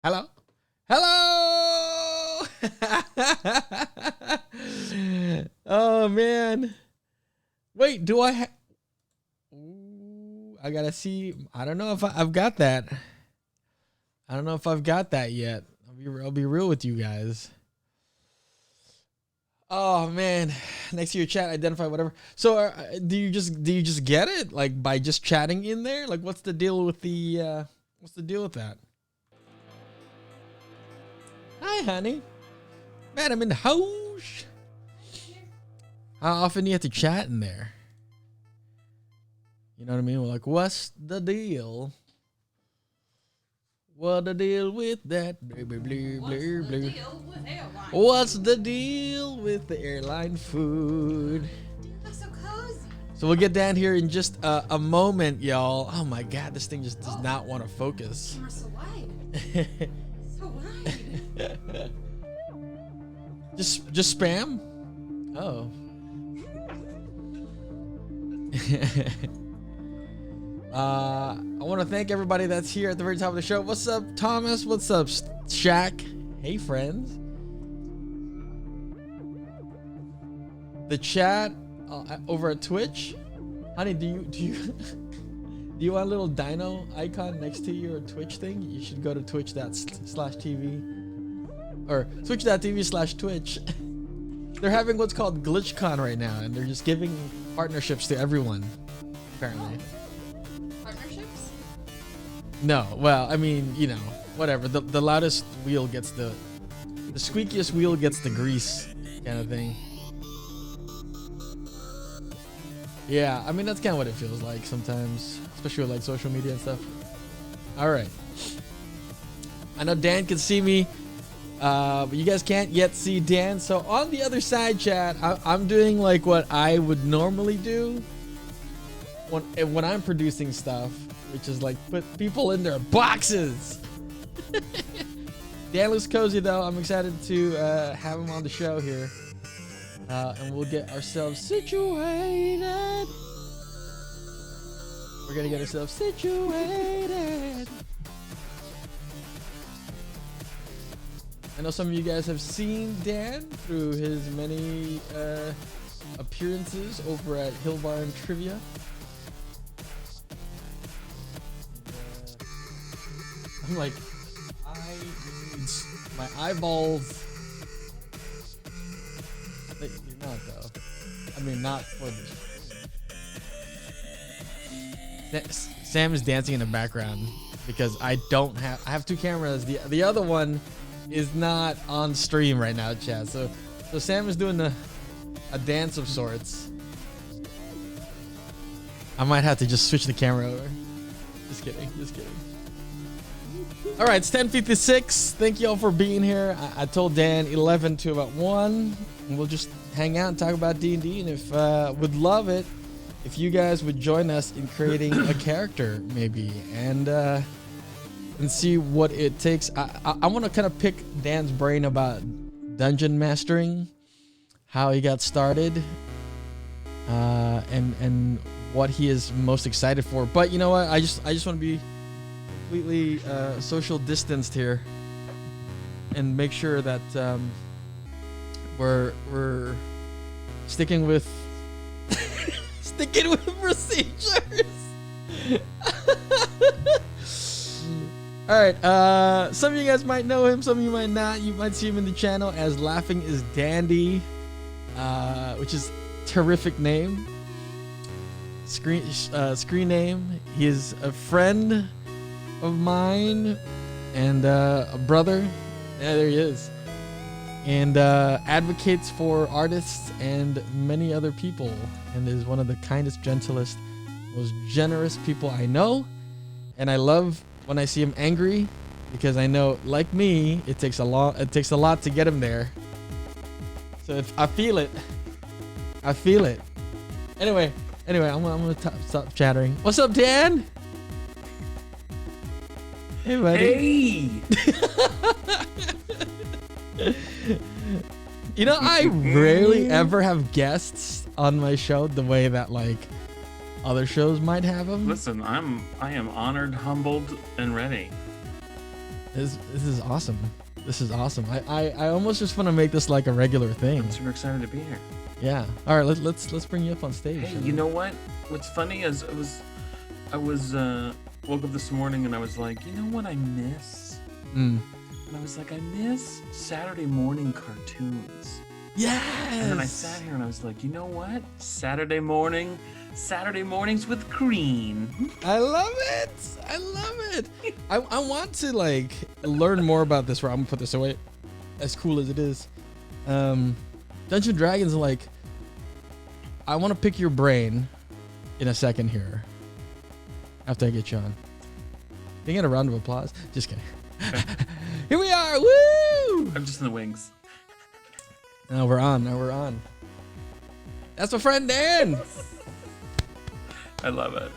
Hello? Hello! Oh, man. Wait, do I I gotta see. I don't know if I've got that. I don't know if I've got that yet. I'll be real with you guys. Oh man, next to your chat, identify whatever. So do you just get it like by just chatting in there? Like what's the deal with the what's the deal with that? Hi, honey. Man, I'm in the house. How often do you have to chat in there? You know what I mean? We're like, what's the deal? What the deal with that? Blah, blah, blah, blah, blah. What's the deal with the airline food? That's so cozy. So we'll get down here in just a moment, y'all. Oh my God, this thing just does not want to focus. Camera's so wide. So wide. Just spam? Oh. I want to thank everybody that's here at the very top of the show. What's up, Thomas? What's up, Shaq? Hey, friends. The chat over at Twitch. Honey, do you do you want a little dino icon next to your Twitch thing? You should go to twitch.tv or twitch.tv/Twitch. They're having what's called GlitchCon right now, and they're just giving partnerships to everyone, apparently. Partnerships? No, well, I mean, you know, whatever. The loudest wheel gets the squeakiest wheel gets the grease kind of thing. Yeah, I mean, that's kind of what it feels like sometimes, especially with like social media and stuff. All right. I know Dan can see me, but you guys can't yet see Dan. So on the other side, chat, I'm doing like what I would normally do when I'm producing stuff, which is like put people in their boxes. Dan looks cozy though. I'm excited to have him on the show here. And we'll get ourselves situated. We're gonna get ourselves situated. I know some of you guys have seen Dan through his many appearances over at Hill Barn Trivia. I'm like, I need my eyeballs. You're not though. I mean, not for this. Sam is dancing in the background because I have two cameras. The other one is not on stream right now, chat. So Sam is doing a dance of sorts. I might have to just switch the camera over. Just kidding. All right, it's 10:56. Thank you all for being here. I told Dan 11 to about 1. And we'll just hang out and talk about D&D. And if would love it if you guys would join us in creating a character, maybe, and see what it takes. I want to kind of pick Dan's brain about dungeon mastering, how he got started, and what he is most excited for. But you know what? I just want to be completely social distanced here and make sure that we're sticking with procedures. All right, some of you guys might know him, some of you might not. You might see him in the channel as LaughingisDanD, which is terrific name. Screen name. He is a friend of mine and a brother. Yeah, there he is. And advocates for artists and many other people, and is one of the kindest, gentlest, most generous people I know. And I love when I see him angry, because I know, like me, it takes a lot to get him there. So I feel it. Anyway, I'm gonna stop chattering. What's up, Dan? Hey, buddy. Hey. You know, I rarely ever have guests on my show the way that like other shows might have them. Listen, I am honored, humbled, and ready. This is awesome. This is awesome. I almost just want to make this like a regular thing. I'm super excited to be here. Yeah. All right. Let's bring you up on stage. Hey, you know what? What's funny is I was woke up this morning and I was like, you know what I miss? And I was like, I miss Saturday morning cartoons. Yes. And then I sat here and I was like, you know what? Saturday mornings with Green. I love it. I love it. I want to like learn more about this. Where I'm gonna put this away. As cool as it is, Dungeons & Dragons. Like, I want to pick your brain in a second here. After I get you on, can you get a round of applause? Just kidding. Okay. Here we are. Woo! I'm just in the wings. Now we're on. That's my friend Dan. I love it.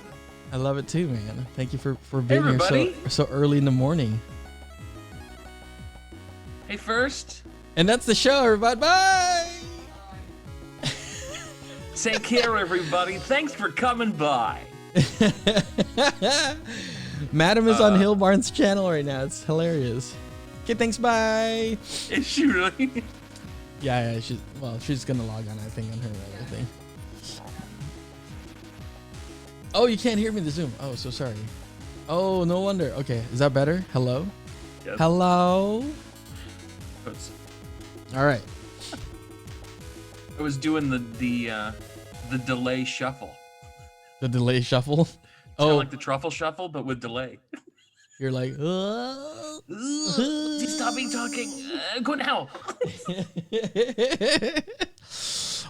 I love it too, man. Thank you for being here so early in the morning. Hey, first. And that's the show, everybody. Bye. Take care, everybody. Thanks for coming by. Madam is on Hillbarn's channel right now. It's hilarious. Okay, thanks. Bye. Is she really? Yeah. She's gonna log on, I think, on her other thing. Oh, you can't hear me in the Zoom. Oh, so sorry. Oh, no wonder. Okay, is that better? Hello? Yes. Hello? All right. I was doing the delay shuffle. The delay shuffle? It's kind of like the truffle shuffle, but with delay. You're like, Stop me talking. Go now.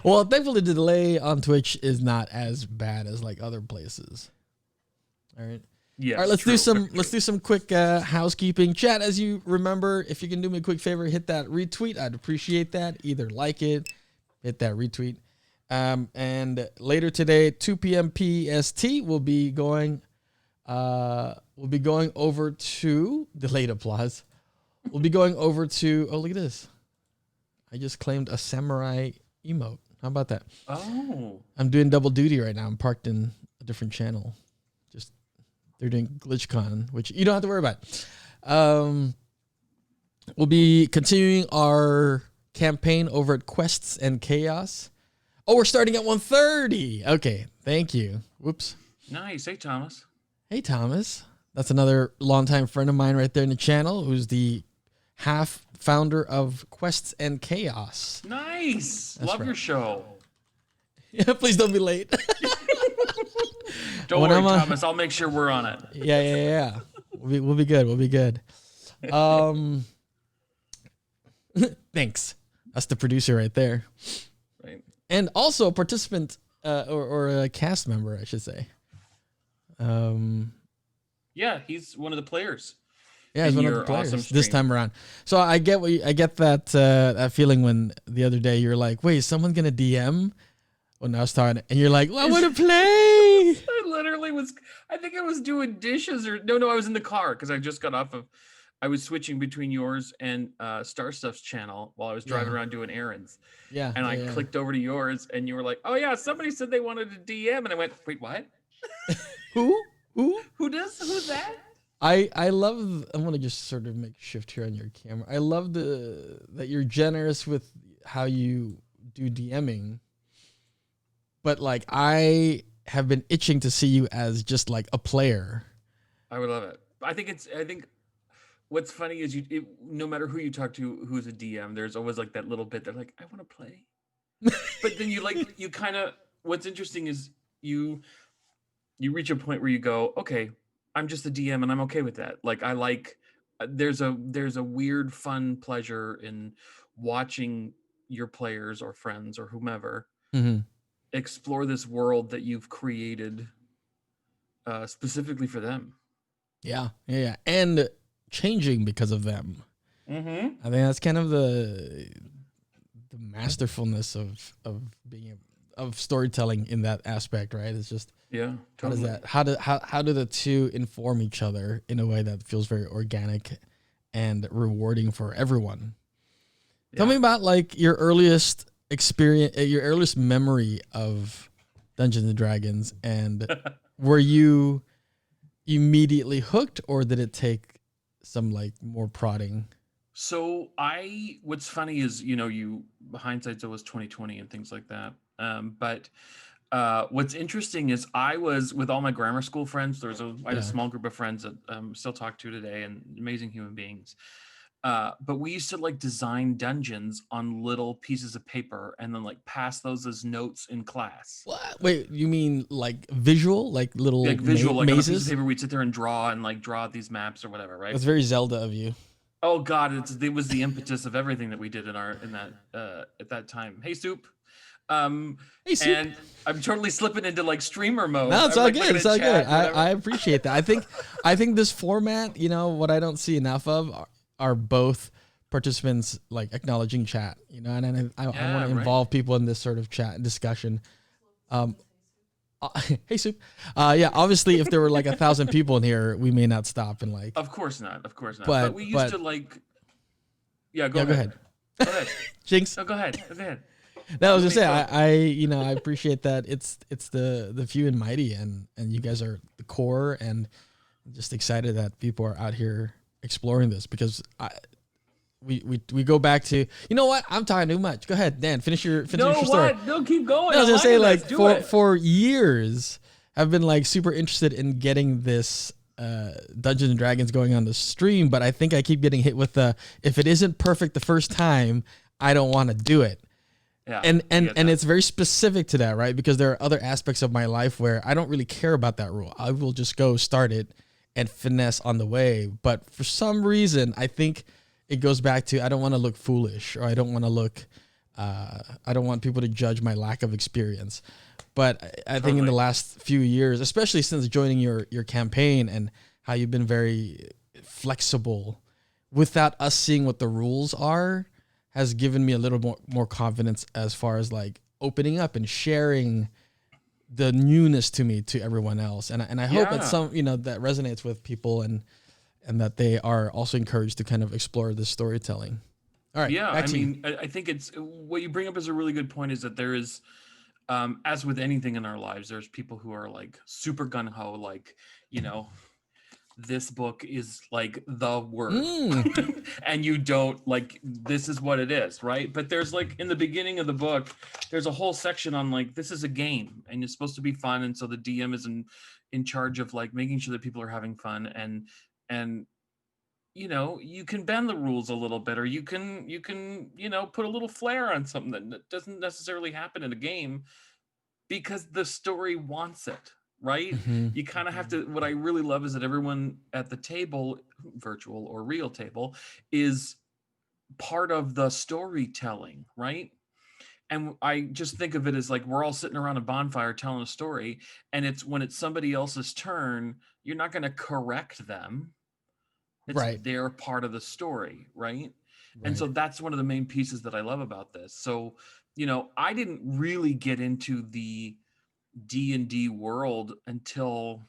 Well, thankfully the delay on Twitch is not as bad as like other places. All right. Yes. All right, let's do some quick housekeeping. Chat, as you remember, if you can do me a quick favor, hit that retweet. I'd appreciate that. Either like it, hit that retweet. And later today, 2 p.m. PST, we'll be going over to delayed applause. We'll be going over to, oh, look at this. I just claimed a samurai emote. How about that? Oh. I'm doing double duty right now. I'm parked in a different channel. They're doing GlitchCon, which you don't have to worry about. We'll be continuing our campaign over at Quests and Chaos. Oh, we're starting at 1:30. Okay, thank you. Whoops. Nice. Hey, Thomas. Hey, Thomas. That's another longtime friend of mine right there in the channel, who's the half founder of Quests and Chaos. Nice. That's Love right. your show. Yeah, please don't be late. Don't worry, Thomas. I'll make sure we're on it. Yeah. We'll be good. We'll be good. Thanks. That's the producer right there. Right. And also a participant or a cast member, I should say. Yeah, he's one of the players. Yeah, he's one of the players this time around. So I get that that feeling when the other day you're like, wait, is someone gonna DM when I was talking, and you're like, well, I want to play. I literally was. I think I was doing dishes or no. I was in the car because I just got off of. I was switching between yours and Star Stuff's channel while I was driving around doing errons. Yeah. And I clicked over to yours, and you were like, "Oh yeah, somebody said they wanted a DM," and I went, "Wait, what? Who? Who's that?" I love. I want to just sort of make a shift here on your camera. I love that you're generous with how you do DMing, but like I have been itching to see you as just like a player. I would love it. I think what's funny is no matter who you talk to who's a DM, there's always like that little bit. They're like, I want to play, but then you kind of. What's interesting is you reach a point where you go, okay, I'm just a DM and I'm okay with that. Like there's a weird fun pleasure in watching your players or friends or whomever explore this world that you've created specifically for them. Yeah. And changing because of them. I think that's kind of the masterfulness of being of storytelling in that aspect, right? It's just totally. How do the two inform each other in a way that feels very organic and rewarding for everyone? Tell me about like your earliest experience, your earliest memory of Dungeons and Dragons, and were you immediately hooked, or did it take some like more prodding? So what's funny is, you hindsight's always 2020 and things like that. But what's interesting is I was with all my grammar school friends. I had a Yeah. small group of friends that still talk to today, and amazing human beings. But we used to like design dungeons on little pieces of paper and then like pass those as notes in class. What? Wait, you mean like visual, like little Like visual, like on a piece of mazes? paper, we'd sit there and draw out these maps or whatever, right? That's very Zelda of you. Oh God, it was the impetus of everything that we did in that at that time. Hey, Soup. Um, Hey, Soup. and I'm totally slipping into like streamer mode. No, it's I'm all like good. looking It's at all good. chat, whatever. I appreciate that. I think this format, what I don't see enough of are both participants like acknowledging chat, and I want Yeah, to right. involve people in this sort of chat discussion. Um, hey, Soup. Yeah, obviously, if there were like 1,000 people in here, we may not stop and like. Of course not. Of course not. But- But we used but- to like. Yeah, go Yeah, ahead. go ahead. Go ahead. Jinx. No, go ahead. Go ahead. No, I was Let gonna me say talk. I appreciate that it's the few and mighty, and you guys are the core, and I'm just excited that people are out here exploring this, because we go back to, you know what, I'm talking too much. Go ahead, Dan, finish your story. No, keep going. No, I was gonna say, like, do it. for years I've been like super interested in getting this Dungeons and Dragons going on the stream, but I think I keep getting hit with the, if it isn't perfect the first time, I don't want to do it. Yeah, And I get that. it's very specific to that, right? Because there are other aspects of my life where I don't really care about that rule. I will just go start it and finesse on the way. But for some reason, I think it goes back to, I don't want to look foolish, or I don't want to look, I don't want people to judge my lack of experience. But I think in the last few years, especially since joining your campaign, and how you've been very flexible without us seeing what the rules are, has given me a little more confidence as far as like opening up and sharing the newness to me to everyone else. And I hope that Yeah. that resonates with people, and that they are also encouraged to kind of explore this storytelling. All right. Yeah, back I to you. mean, I think it's what you bring up is a really good point. Is that there is, as with anything in our lives, there's people who are like super gung ho, like, this book is like the word, and you don't like, this is what it is, right? But there's like, in the beginning of the book, there's a whole section on like, this is a game and it's supposed to be fun, and so the DM is in charge of like making sure that people are having fun, and you can bend the rules a little bit, or you can put a little flair on something that doesn't necessarily happen in a game, because the story wants it, right? You kind of have to. What I really love is that everyone at the table, virtual or real table, is part of the storytelling, right? And I just think of it as like, we're all sitting around a bonfire telling a story, and it's when it's somebody else's turn, you're not going to correct them. It's Right. their part of the story, right? And Right. so that's one of the main pieces that I love about this. So, I didn't really get into the D&D world until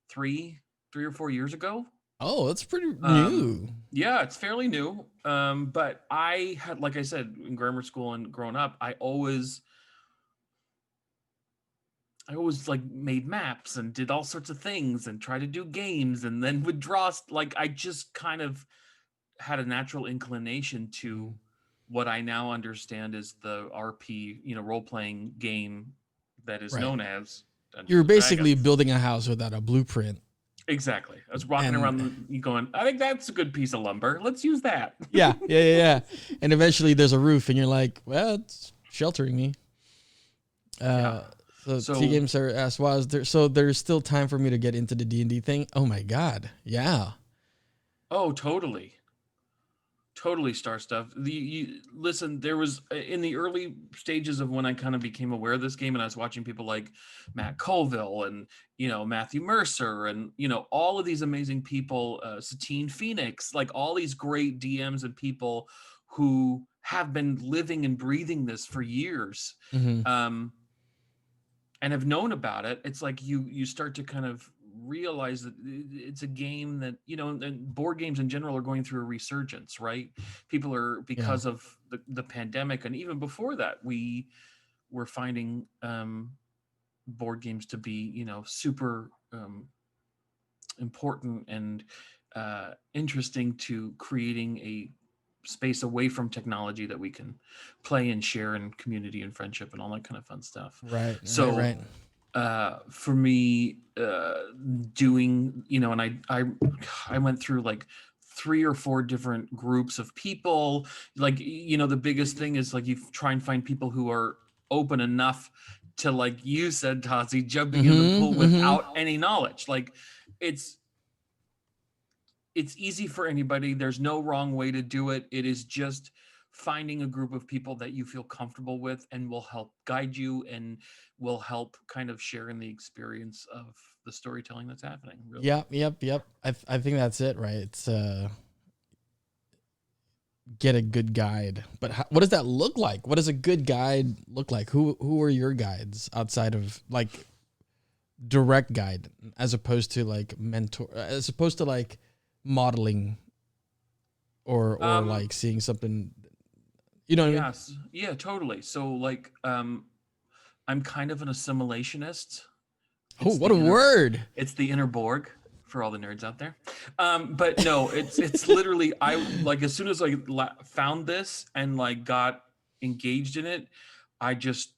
three or 4 years ago. Oh, that's pretty new. Yeah, it's fairly new. But I had, like I said, in grammar school and growing up, I always like made maps and did all sorts of things and tried to do games, and then would draw. Like, I just kind of had a natural inclination to what I now understand is the RP, role-playing game that is Right. known as Dungeons You're and basically Dragons. building a house without a blueprint. Exactly. I was walking around going, I think that's a good piece of lumber. Let's use that. Yeah. And eventually there's a roof, and you're like, well, it's sheltering me. So T Games are asked, "Wow, there's still time for me to get into the D&D thing?" Oh my god, yeah. Oh, totally, Star Stuff. Listen, there was in the early stages of when I kind of became aware of this game, and I was watching people like Matt Colville and Matthew Mercer and all of these amazing people, Satine Phoenix, like all these great DMs and people who have been living and breathing this for years. And have known about it. It's like you start to kind of realize that it's a game that and board games in general are going through a resurgence, right? People are, because of the pandemic, and even before that, we were finding board games to be super important and interesting to creating a space away from technology that we can play and share in community and friendship and all that kind of fun stuff. Right. So Right. for me, doing, and I went through like 3 or 4 different groups of people. Like, the biggest thing is like you try and find people who are open enough to, like you said, Tazi, jumping in the pool without any knowledge. Like, it's easy for anybody. There's no wrong way to do it. It is just finding a group of people that you feel comfortable with and will help guide you and will help kind of share in the experience of the storytelling that's happening. Really. Yep. I think that's it, right? It's get a good guide. But what does that look like? What does a good guide look like? Who are your guides outside of like direct guide, as opposed to like mentor, as opposed to like modeling or like seeing something, you know what I mean? Yes. Yeah, totally. So like, I'm kind of an assimilationist. Oh, what a word. It's the inner Borg for all the nerds out there. But no, it's literally, I like, as soon as I found this and like got engaged in it, I just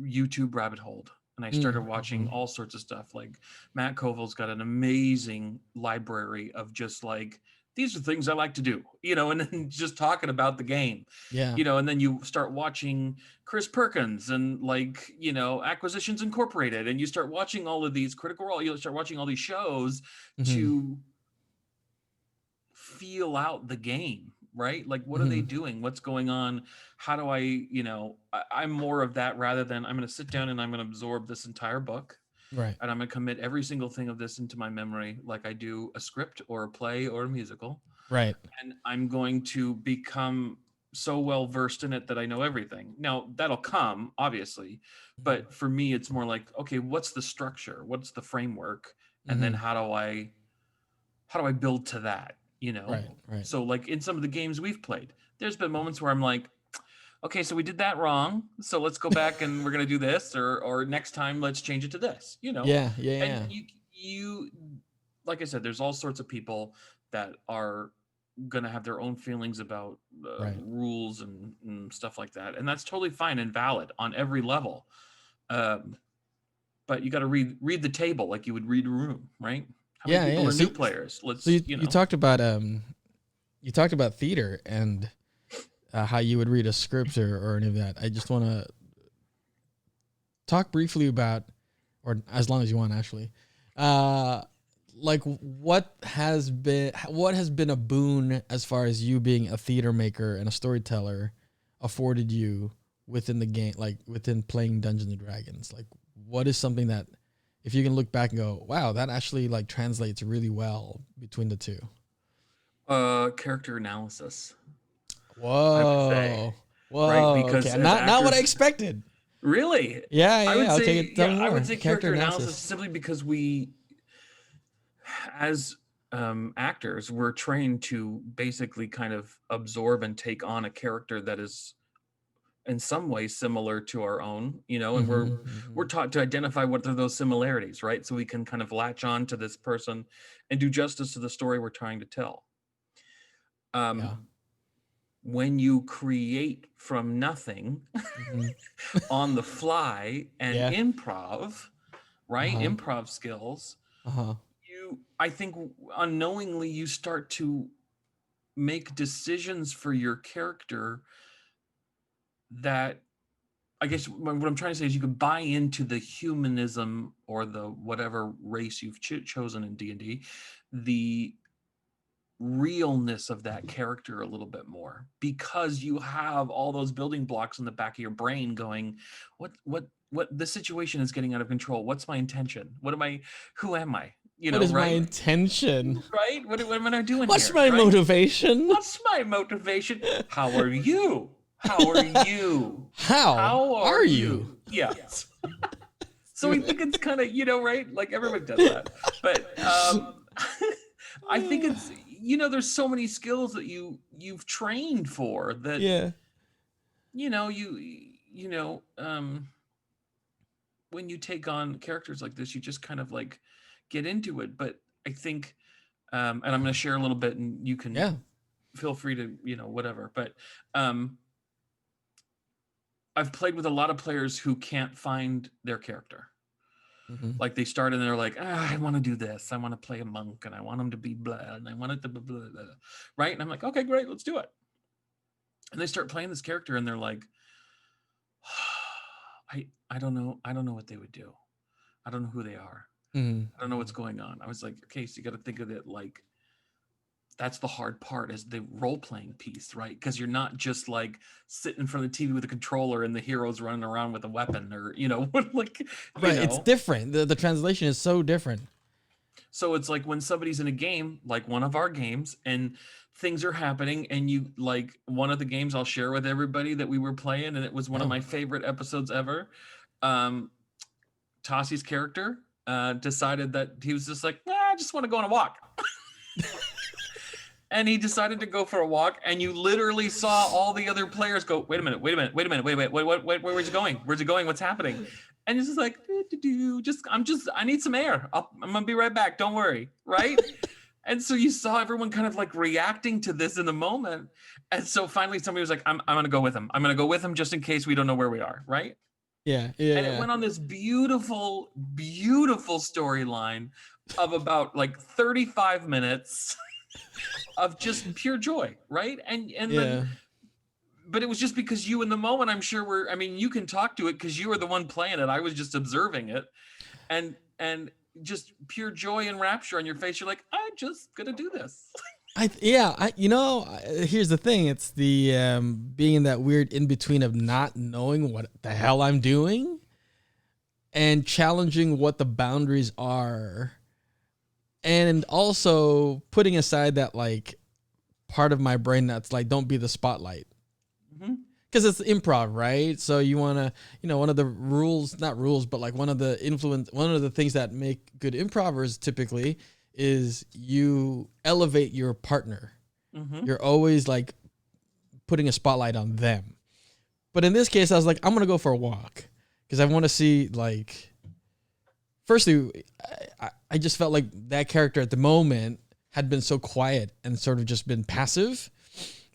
YouTube rabbit holed and I started watching all sorts of stuff. Like Matt Koval's got an amazing library of just like, these are things I like to do, and then just talking about the game, and then you start watching Chris Perkins and like, Acquisitions Incorporated, and you start watching all of these Critical Role, you start watching all these shows to feel out the game, right? Like, what are they doing? What's going on? How do I, I'm more of that rather than I'm going to sit down and I'm going to absorb this entire book. Right. And I'm going to commit every single thing of this into my memory, like I do a script or a play or a musical. Right. And I'm going to become so well versed in it that I know everything. Now, that'll come, obviously. But for me, it's more like, okay, what's the structure? What's the framework? And then how do I build to that? Right. So like in some of the games we've played, there's been moments where I'm like, okay, so we did that wrong. So let's go back and we're going to do this, or next time, let's change it to this, Yeah. And you, like I said, there's all sorts of people that are going to have their own feelings about rules and stuff like that. And that's totally fine and valid on every level. But you got to read the table like you would read a room, right? How many people are new players? You talked about theater and how you would read a script or any of that. I just want to talk briefly about, or as long as you want, actually, like what has been a boon as far as you being a theater maker and a storyteller afforded you within the game, like within playing Dungeons and Dragons. Like, what is something that, if you can look back and go, wow, that actually like translates really well between the two? Character analysis. Whoa. Right? Because okay. Not what I expected. Really? Yeah. I would say character analysis analysis simply because we, as actors, we're trained to basically kind of absorb and take on a character that is in some way similar to our own, and we're taught to identify what are those similarities, right? So we can kind of latch on to this person and do justice to the story we're trying to tell. When you create from nothing on the fly and improv, right? Improv skills, I think unknowingly you start to make decisions for your character that, I guess what I'm trying to say is you can buy into the humanism or the whatever race you've chosen in D&D, the realness of that character a little bit more, because you have all those building blocks in the back of your brain going, what the situation is getting out of control. What's my intention? Who am I? What is my intention? Right? What am I doing What's here? my motivation? What's my motivation? How are you? How are you? How are you? Yeah. So I think it's kind of, right? Like everybody does that. But I think it's, there's so many skills that you've trained for that, when you take on characters like this, you just kind of like get into it. But I think And I'm going to share a little bit, and you can Yeah. feel free to, whatever. But I've played with a lot of players who can't find their character. Mm-hmm. Like they start and they're like, I want to do this. I want to play a monk, and I want him to be blah, and I want it to be blah, blah, right? And I'm like, okay, great, let's do it. And they start playing this character, and they're like, I don't know what they would do. I don't know who they are. Mm-hmm. I don't know what's going on. I was like, okay, so you got to think of it like that's the hard part, is the role-playing piece, right? Because you're not just like sitting in front of the TV with a controller and the hero's running around with a weapon, or like Right. It's different. The translation is so different. So it's like when somebody's in a game, like one of our games, and things are happening, and you like one of the games I'll share with everybody that we were playing, and it was one of my favorite episodes ever. Tossi's character decided that he was just like, I just want to go on a walk. And he decided to go for a walk, and you literally saw all the other players go, wait a minute, where's he going? Where's he going? What's happening? And he's just like, I need some air. I'm gonna be right back. Don't worry, right? And so you saw everyone kind of like reacting to this in the moment. And so finally somebody was like, I'm gonna go with him. I'm gonna go with him just in case we don't know where we are, right? Yeah. And it went on this beautiful, beautiful storyline of about like 35 minutes of just pure joy, right? And then, but it was just because you in the moment, I'm sure you can talk to it because you were the one playing it. I was just observing it, and just pure joy and rapture on your face. You're like, I'm just gonna do this. Here's the thing. It's the being in that weird in between of not knowing what the hell I'm doing and challenging what the boundaries are. And also putting aside that like part of my brain that's like, don't be the spotlight. Because it's improv, right? So you want to, one of the rules, not rules, but like one of the things that make good improvers typically is you elevate your partner. You're always like putting a spotlight on them. But in this case, I was like, I'm going to go for a walk because I want to see like, firstly, I just felt like that character at the moment had been so quiet and sort of just been passive.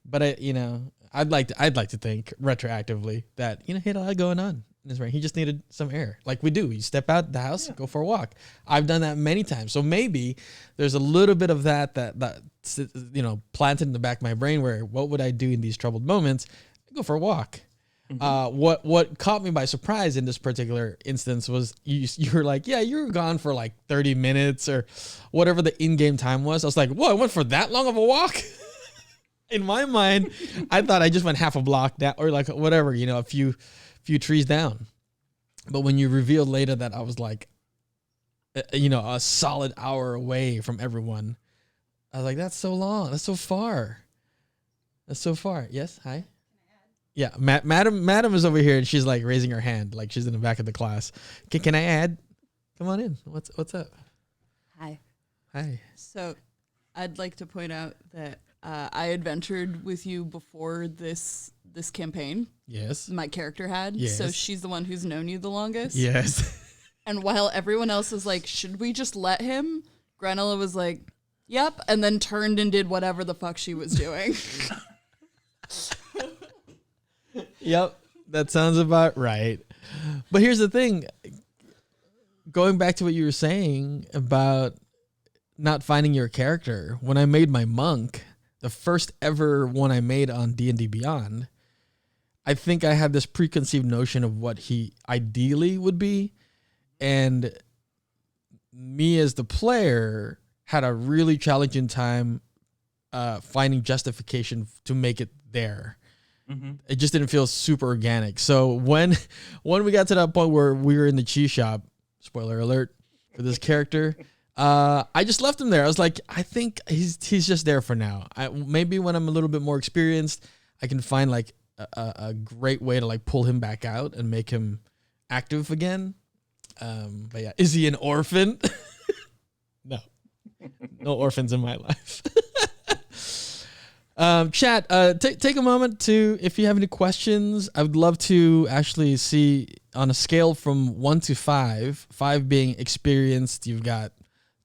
But I'd like to think retroactively that he had a lot going on in his brain. He just needed some air, like we do. You step out the house, go for a walk. I've done that many times. So maybe there's a little bit of that planted in the back of my brain. Where what would I do in these troubled moments? Go for a walk. What caught me by surprise in this particular instance was you were like, you were gone for like 30 minutes or whatever the in-game time was. I was like, whoa, I went for that long of a walk? In my mind, I thought I just went half a block down or like whatever, a few trees down. But when you revealed later that I was like, a solid hour away from everyone, I was like, that's so long. That's so far. That's so far. Yes. Hi. Yeah, Madam is over here and she's like raising her hand, like she's in the back of the class. Can I add? Come on in. What's up? Hi. So, I'd like to point out that I adventured with you before this campaign. Yes. My character had. Yes. So she's the one who's known you the longest. Yes. And while everyone else was like, should we just let him? Granola was like, yep, and then turned and did whatever the fuck she was doing. Yep, that sounds about right. But here's the thing. Going back to what you were saying about not finding your character, when I made my monk, the first ever one I made on D&D Beyond, I think I had this preconceived notion of what he ideally would be. And me as the player had a really challenging time finding justification to make it there. It just didn't feel super organic. So when we got to that point where we were in the cheese shop, spoiler alert for this character, I just left him there. I was like, I think he's just there for now. Maybe when I'm a little bit more experienced, I can find like a great way to like pull him back out and make him active again. But yeah, is he an orphan? No orphans in my life. Chat, take a moment to, if you have any questions, I would love to actually see on a scale from 1 to 5, 5 being experienced, you've got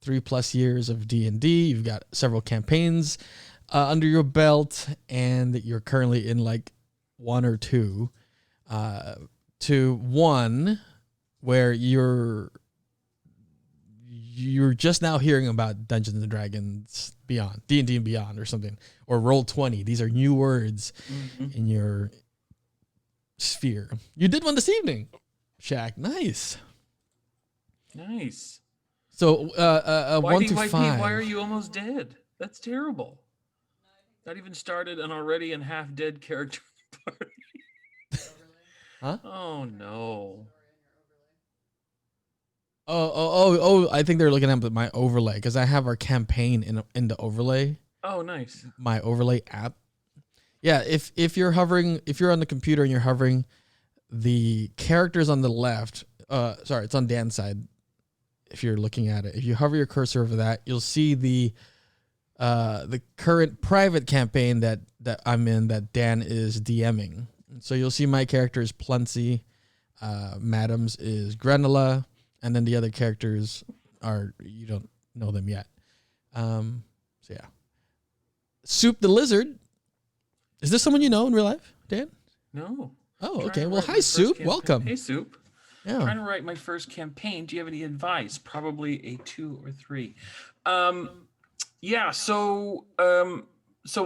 3+ years of D&D. You've got several campaigns under your belt, and you're currently in like 1 or 2 to one where you're just now hearing about Dungeons and Dragons Beyond, D&D and Beyond or something, or Roll20. These are new words in your sphere. You did one this evening, Shaq. Nice. So, 1 to 5. Why are you almost dead? That's terrible. Not even started an already and half dead character party. Huh? Oh no. Oh! I think they're looking at my overlay because I have our campaign in the overlay. Oh, nice. My overlay app. Yeah, if you're hovering, if you're on the computer and you're hovering, the characters on the left. Sorry, it's on Dan's side. If you're looking at it, if you hover your cursor over that, you'll see the current private campaign that I'm in that Dan is DMing. So you'll see my character is Pluncy, Madams is Grenola, and then the other characters are, you don't know them yet. So yeah. Soup the Lizard. Is this someone you know in real life, Dan? No. Oh, okay. Well, hi, Soup. Welcome. Hey, Soup. Yeah. Trying to write my first campaign. Do you have any advice? Probably a 2 or 3. Yeah. So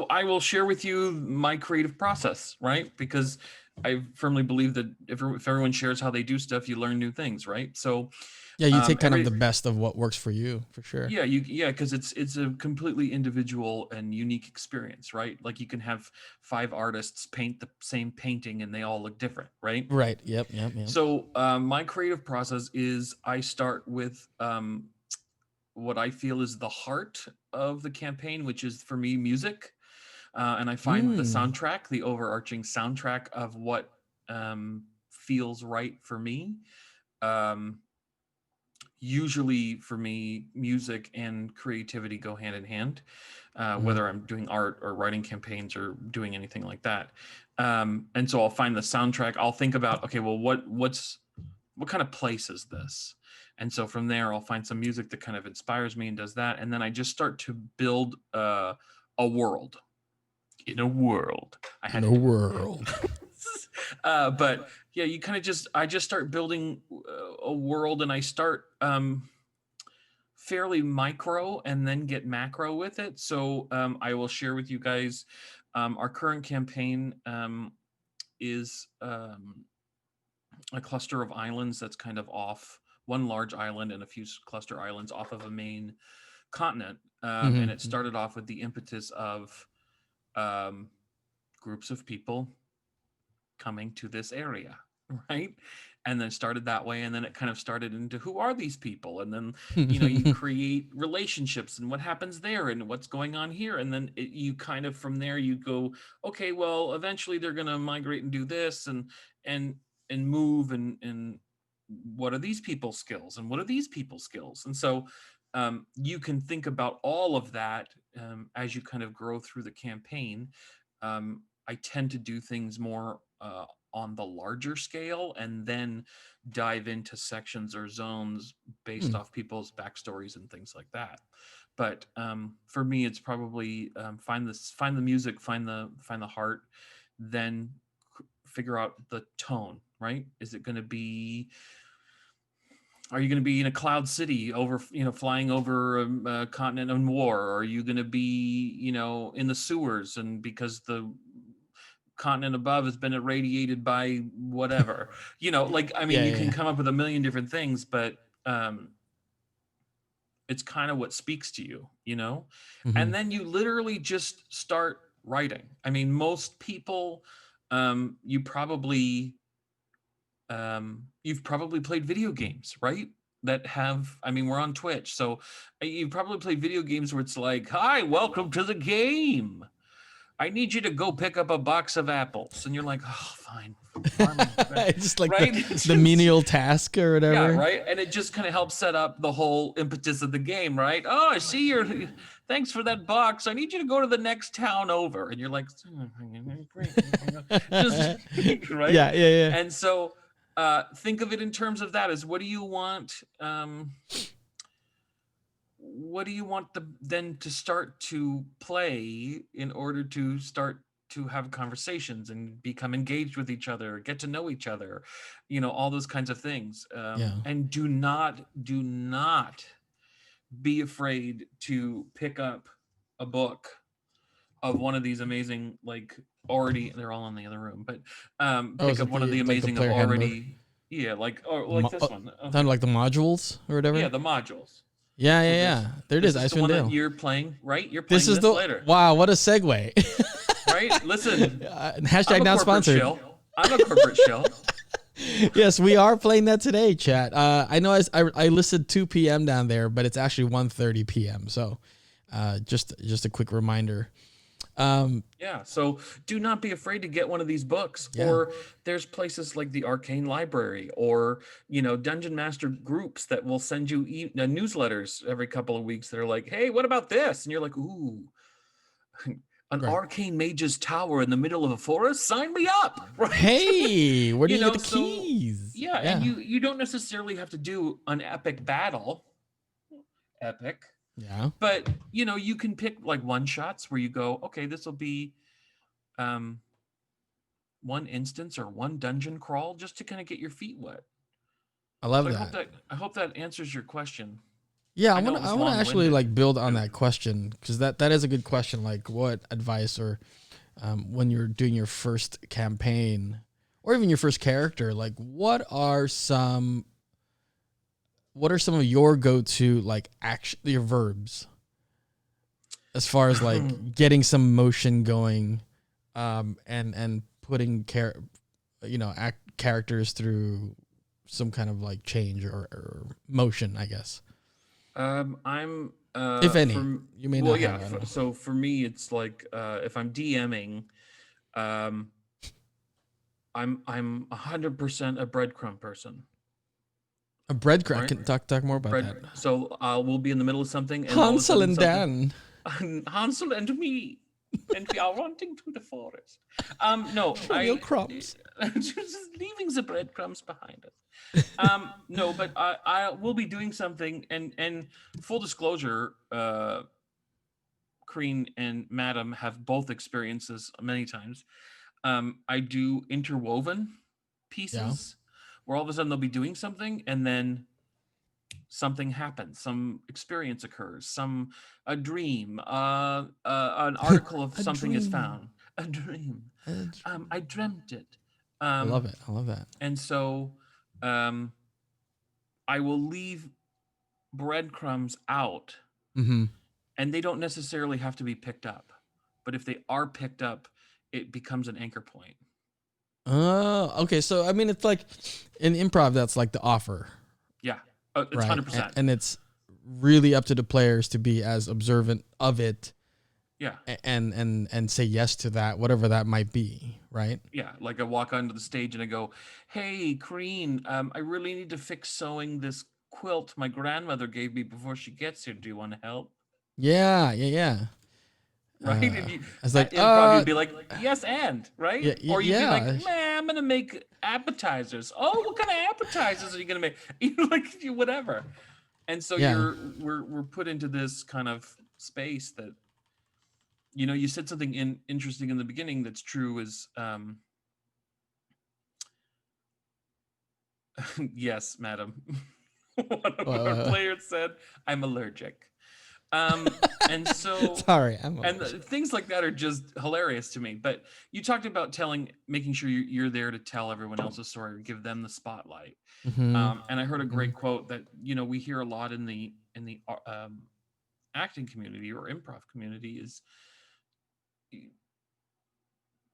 I will share with you my creative process, right? Because I firmly believe that if everyone shares how they do stuff, you learn new things, right? So yeah, you take kind of the best of what works for you, for sure. Yeah, because it's a completely individual and unique experience, right? Like you can have 5 artists paint the same painting and they all look different, right? Right. Yep. So my creative process is I start with what I feel is the heart of the campaign, which is for me music, and I find the soundtrack, the overarching soundtrack of what feels right for me. Usually for me, music and creativity go hand in hand, whether I'm doing art or writing campaigns or doing anything like that. And so I'll find the soundtrack. I'll think about, okay, well, what kind of place is this? And so from there, I'll find some music that kind of inspires me and does that. And then I just start to build a world. In a world. But yeah, you kind of I just start building a world, and I start fairly micro and then get macro with it. So I will share with you guys our current campaign is a cluster of islands that's kind of off, one large island and a few cluster islands off of a main continent. And it started off with the impetus of groups of people coming to this area, right? And then started that way, and then it kind of started into who are these people, and then you create relationships and what happens there and what's going on here, and then you kind of from there you go, okay, well, eventually they're going to migrate and do this and move, and what are these people's skills and what are these people's skills, and so you can think about all of that as you kind of grow through the campaign. I tend to do things more on the larger scale and then dive into sections or zones based off people's backstories and things like that. But for me, it's probably find the music, find the heart, then figure out the tone, right? Is it going to be, are you going to be in a cloud city over, flying over a continent in war? Or are you going to be, in the sewers, and because the continent above has been irradiated by whatever, you can come up with a million different things, but it's kind of what speaks to you, and then you literally just start writing. I mean, most people, you've probably played video games, right? We're on Twitch, so you've probably played video games where it's like, hi, welcome to the game. I need you to go pick up a box of apples. And you're like, oh, fine. Just like right? the menial task or whatever. Yeah, right? And it just kind of helps set up the whole impetus of the game, right? Oh, I see thanks for that box. I need you to go to the next town over. And you're like, great. Just, right? Yeah. And so think of it in terms of that as, what do you want? what do you want then to start to play in order to start to have conversations and become engaged with each other, get to know each other, all those kinds of things. Yeah. And do not be afraid to pick up a book of one of these amazing, like, already, they're all in the other room, but Oh, pick is up it one of the like the amazing of player handbook? already, yeah, like this one. Kind of like the modules or whatever. Yeah, the modules. Yeah, So yeah. There it is. this is the one that Icewind Dale. you're playing, right? You're This playing is this the later, wow. What a segue. right? Listen, Hashtag I'm a not corporate sponsored. shill. I'm a corporate shill. Yes, we are playing that today, chat. I know I listed 2 p.m. down there, but it's actually 1:30 p.m. So, just a quick reminder. Yeah, so do not be afraid to get one of these books. Yeah. Or there's places like the Arcane Library, or Dungeon Master groups that will send you newsletters every couple of weeks that are like, hey, what about this? And you're like, ooh, an Right. arcane mage's tower in the middle of a forest? Sign me up, right? Hey, where do you get the so, keys? yeah, and you don't necessarily have to do an epic battle. Epic. Yeah. But you can pick like one shots where you go, okay, this will be one instance or one dungeon crawl just to kind of get your feet wet. I love So that. I hope that answers your question. Yeah, I I know want it was to actually long-winded. like build on that question, because that is a good question. Like, what advice, or when you're doing your first campaign or even your first character, like what are some of your go-to like action, your verbs, as far as like getting some motion going, and putting characters through some kind of like change or motion, I guess. I'm If any, you may well, not yeah. have. I don't know. So for me, it's like if I'm DMing, I'm 100% a breadcrumb person. A breadcrumb. Right? Can talk more about that. So we'll be in the middle of something, and Hansel and Dan. Hansel and me, and we are running through the forest. No, Real crumbs. just leaving the breadcrumbs behind us. No, but I will be doing something, and full disclosure, Crean and Madam have both experiences many times. I do interwoven pieces where all of a sudden they'll be doing something, and then something happens, some experience occurs, a dream, an article of something is found, a dream. I dreamt it. I love it. I love that. And so I will leave breadcrumbs out, Mm-hmm. and they don't necessarily have to be picked up, but if they are picked up, it becomes an anchor point. Oh, okay. So I mean, it's like in improv, that's like the offer. Yeah, it's right? 100%. And it's really up to the players to be as observant of it. Yeah. And say yes to that, whatever that might be, right? Yeah, like I walk onto the stage and I go, "Hey, Crean, I really need to fix sewing this quilt my grandmother gave me before she gets here. Do you want to help?" Yeah. Right? And you, I was like, improv, you'd be like, "Yes, and," right? Yeah, or you'd be like, yeah. "Man, I'm gonna make appetizers." "Oh, what kind of appetizers are you gonna make?" Like whatever. And so we're put into this kind of space that, you said something interesting in the beginning that's true is, yes, madam. One of our players said, "I'm allergic." And so sorry, things like that are just hilarious to me. But you talked about making sure you're there to tell everyone else's story or give them the spotlight. Mm-hmm. And I heard a great quote that we hear a lot in the acting community or improv community is,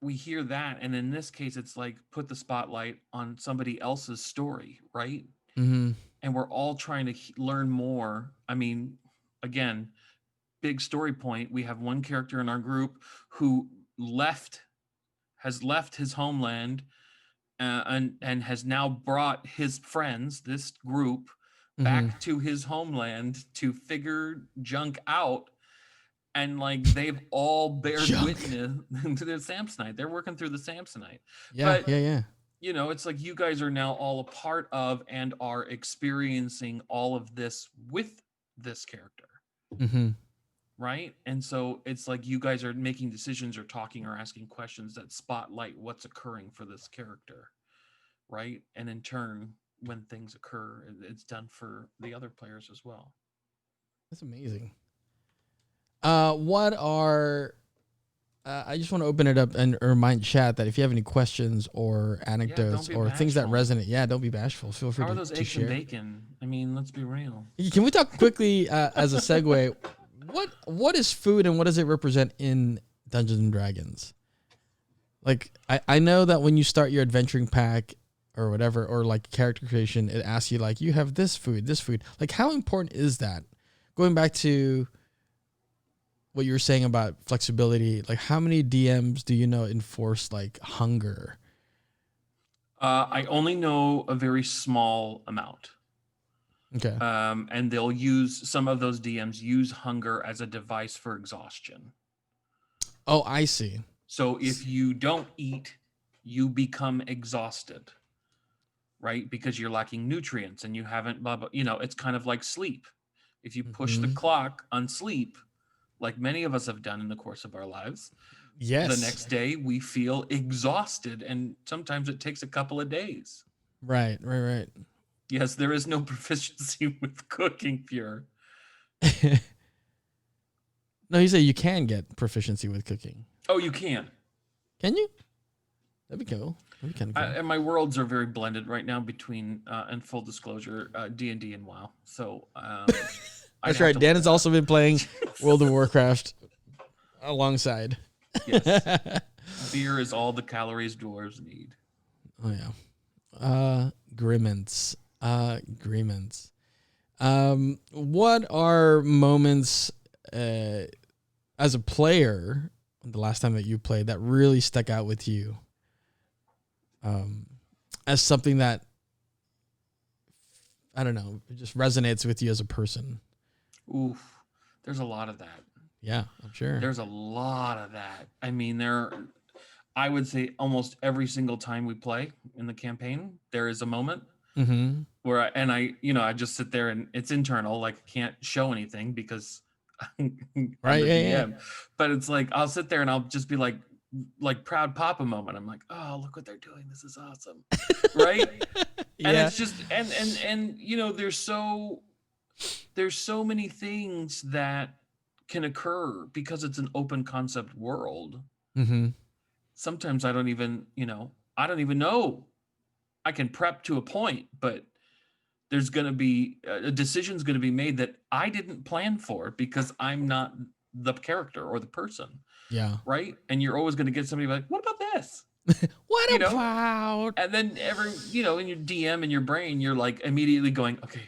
we hear that, and in this case it's like, put the spotlight on somebody else's story, right? Mm-hmm. And we're all trying to learn more. I mean, again, big story point, we have one character in our group who has left his homeland, and has now brought his friends, this group, back to his homeland to figure junk out. And like, they've all bared witness to the Samsonite. They're working through the Samsonite. Yeah, but, yeah. It's like you guys are now all a part of and are experiencing all of this with this character. Mm-hmm. right? And so it's like you guys are making decisions or talking or asking questions that spotlight what's occurring for this character, right? And in turn, when things occur, it's done for the other players as well. That's amazing. What are I just want to open it up and remind chat that if you have any questions or anecdotes be or things that bashful. resonate, don't be bashful. Feel free How are to those eggs share. and bacon? I mean, let's be real. Can we talk quickly as a segue? What is food and what does it represent in Dungeons and Dragons? Like I know that when you start your adventuring pack or whatever, or like character creation, it asks you like, you have this food. Like, how important is that? Going back to what you were saying about flexibility, like how many DMs do you know enforce like hunger? I only know a very small amount. Okay. And they'll use some of those DMs use hunger as a device for exhaustion. Oh, I see. So if you don't eat, you become exhausted, right? Because you're lacking nutrients and you haven't, blah, blah, it's kind of like sleep. If you push the clock on sleep, like many of us have done in the course of our lives, yes, the next day we feel exhausted, and sometimes it takes a couple of days. Right. Yes, there is no proficiency with cooking, Pure. No, you say you can get proficiency with cooking. Oh, you can. Can you? That'd be cool. That'd be kind of cool. And my worlds are very blended right now between, and full disclosure, D&D and WoW. So that's right. Dan has also been playing World of Warcraft alongside. Yes. Beer is all the calories dwarves need. Oh yeah. Agreements. What are moments as a player, the last time that you played, that really stuck out with you? As something that, I don't know, it just resonates with you as a person. Oof. There's a lot of that. Yeah, I'm sure. There's a lot of that. I mean, I would say almost every single time we play in the campaign, there is a moment where I just sit there and it's internal, like can't show anything because I'm right, the DM. yeah. But it's like, I'll sit there and I'll just be like proud papa moment. I'm like, oh, look what they're doing. This is awesome. Right. And it's just, and there's so many things that can occur because it's an open concept world. Sometimes I don't even know. I can prep to a point, but there's going to be a decision's going to be made that I didn't plan for because I'm not the character or the person. Yeah. Right. And you're always going to get somebody like, what about this? What about? And then in your DM in your brain, you're like immediately going, okay,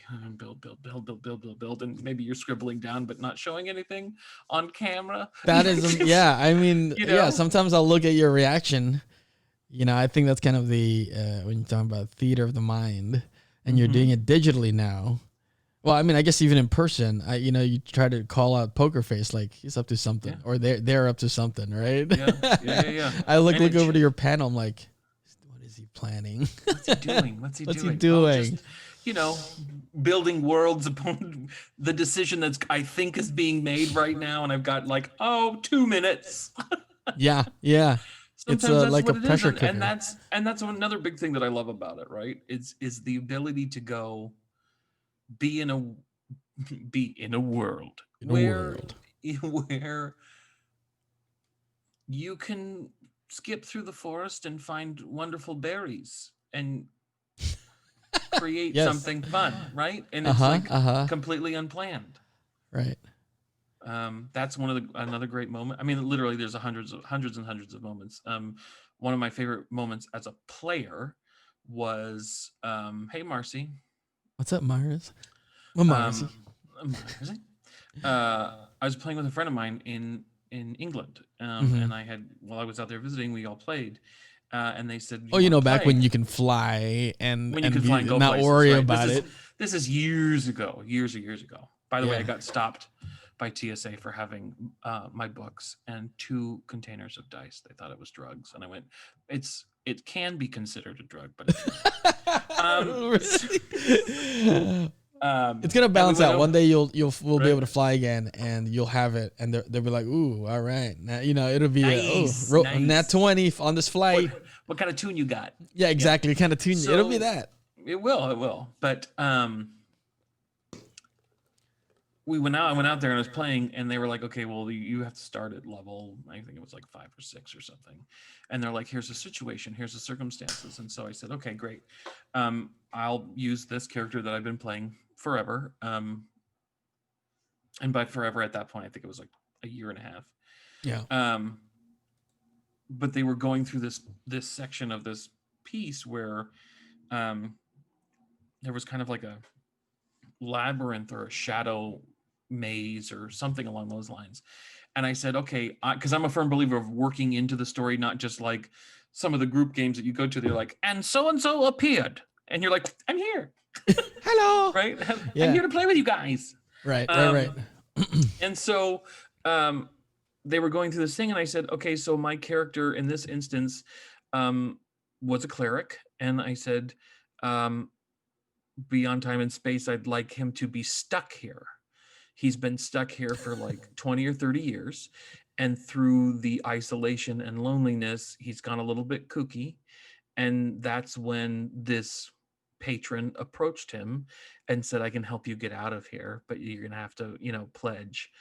build. And maybe you're scribbling down, but not showing anything on camera. That is, yeah. I mean, yeah, sometimes I'll look at your reaction. I think that's kind of the, when you're talking about theater of the mind and you're doing it digitally now. Well, I mean, I guess even in person, you try to call out Poker Face, like he's up to something, or they're up to something, right? Yeah. I look over to your panel. I'm like, what is he planning? What's he doing? What's he doing? Oh, just, building worlds upon the decision that's I think is being made right now, and I've got 2 minutes. Yeah. Sometimes it's like a pressure cooker, and that's another big thing that I love about it. Right? Is the ability to go. Be in a world where you can skip through the forest and find wonderful berries and create something fun, right? And it's completely unplanned, right? That's another great moment. I mean, literally, there's hundreds and hundreds of moments. One of my favorite moments as a player was, hey, Marcy. What's up, Mars? Marcy. I was playing with a friend of mine in England, and while I was out there visiting, we all played, and they said, back when you can fly and fly and go not places, worry right? about it. This is years ago. By the way, I got stopped by TSA for having my books and 2 containers of dice. They thought it was drugs, and I went, it can be considered a drug, but it's not. It's gonna balance out. One day we'll be Right. able to fly again, and you'll have it, and they'll be like, "Ooh, all right." Now, it'll be Nice, nat 20 on this flight. What kind of tune you got? Yeah, exactly. Kind of tune. It'll be that. It will. But I went out there and I was playing, and they were like, okay, well, you have to start at level, I think it was like 5 or 6 or something. And they're like, here's the situation, here's the circumstances. And so I said, okay, great. I'll use this character that I've been playing forever. And by forever at that point, I think it was like a year and a half. Yeah. But they were going through this section of this piece where there was kind of like a labyrinth or a shadow maze or something along those lines. And I said, okay, because I'm a firm believer of working into the story, not just like some of the group games that you go to, they're like, and so appeared. And you're like, I'm here. Hello. Right? Yeah. I'm here to play with you guys. Right. And so they were going through this thing, and I said, okay, so my character in this instance was a cleric. And I said, beyond time and space, I'd like him to be stuck here. He's been stuck here for like 20 or 30 years. And through the isolation and loneliness, he's gone a little bit kooky. And that's when this patron approached him and said, I can help you get out of here, but you're going to have to, pledge.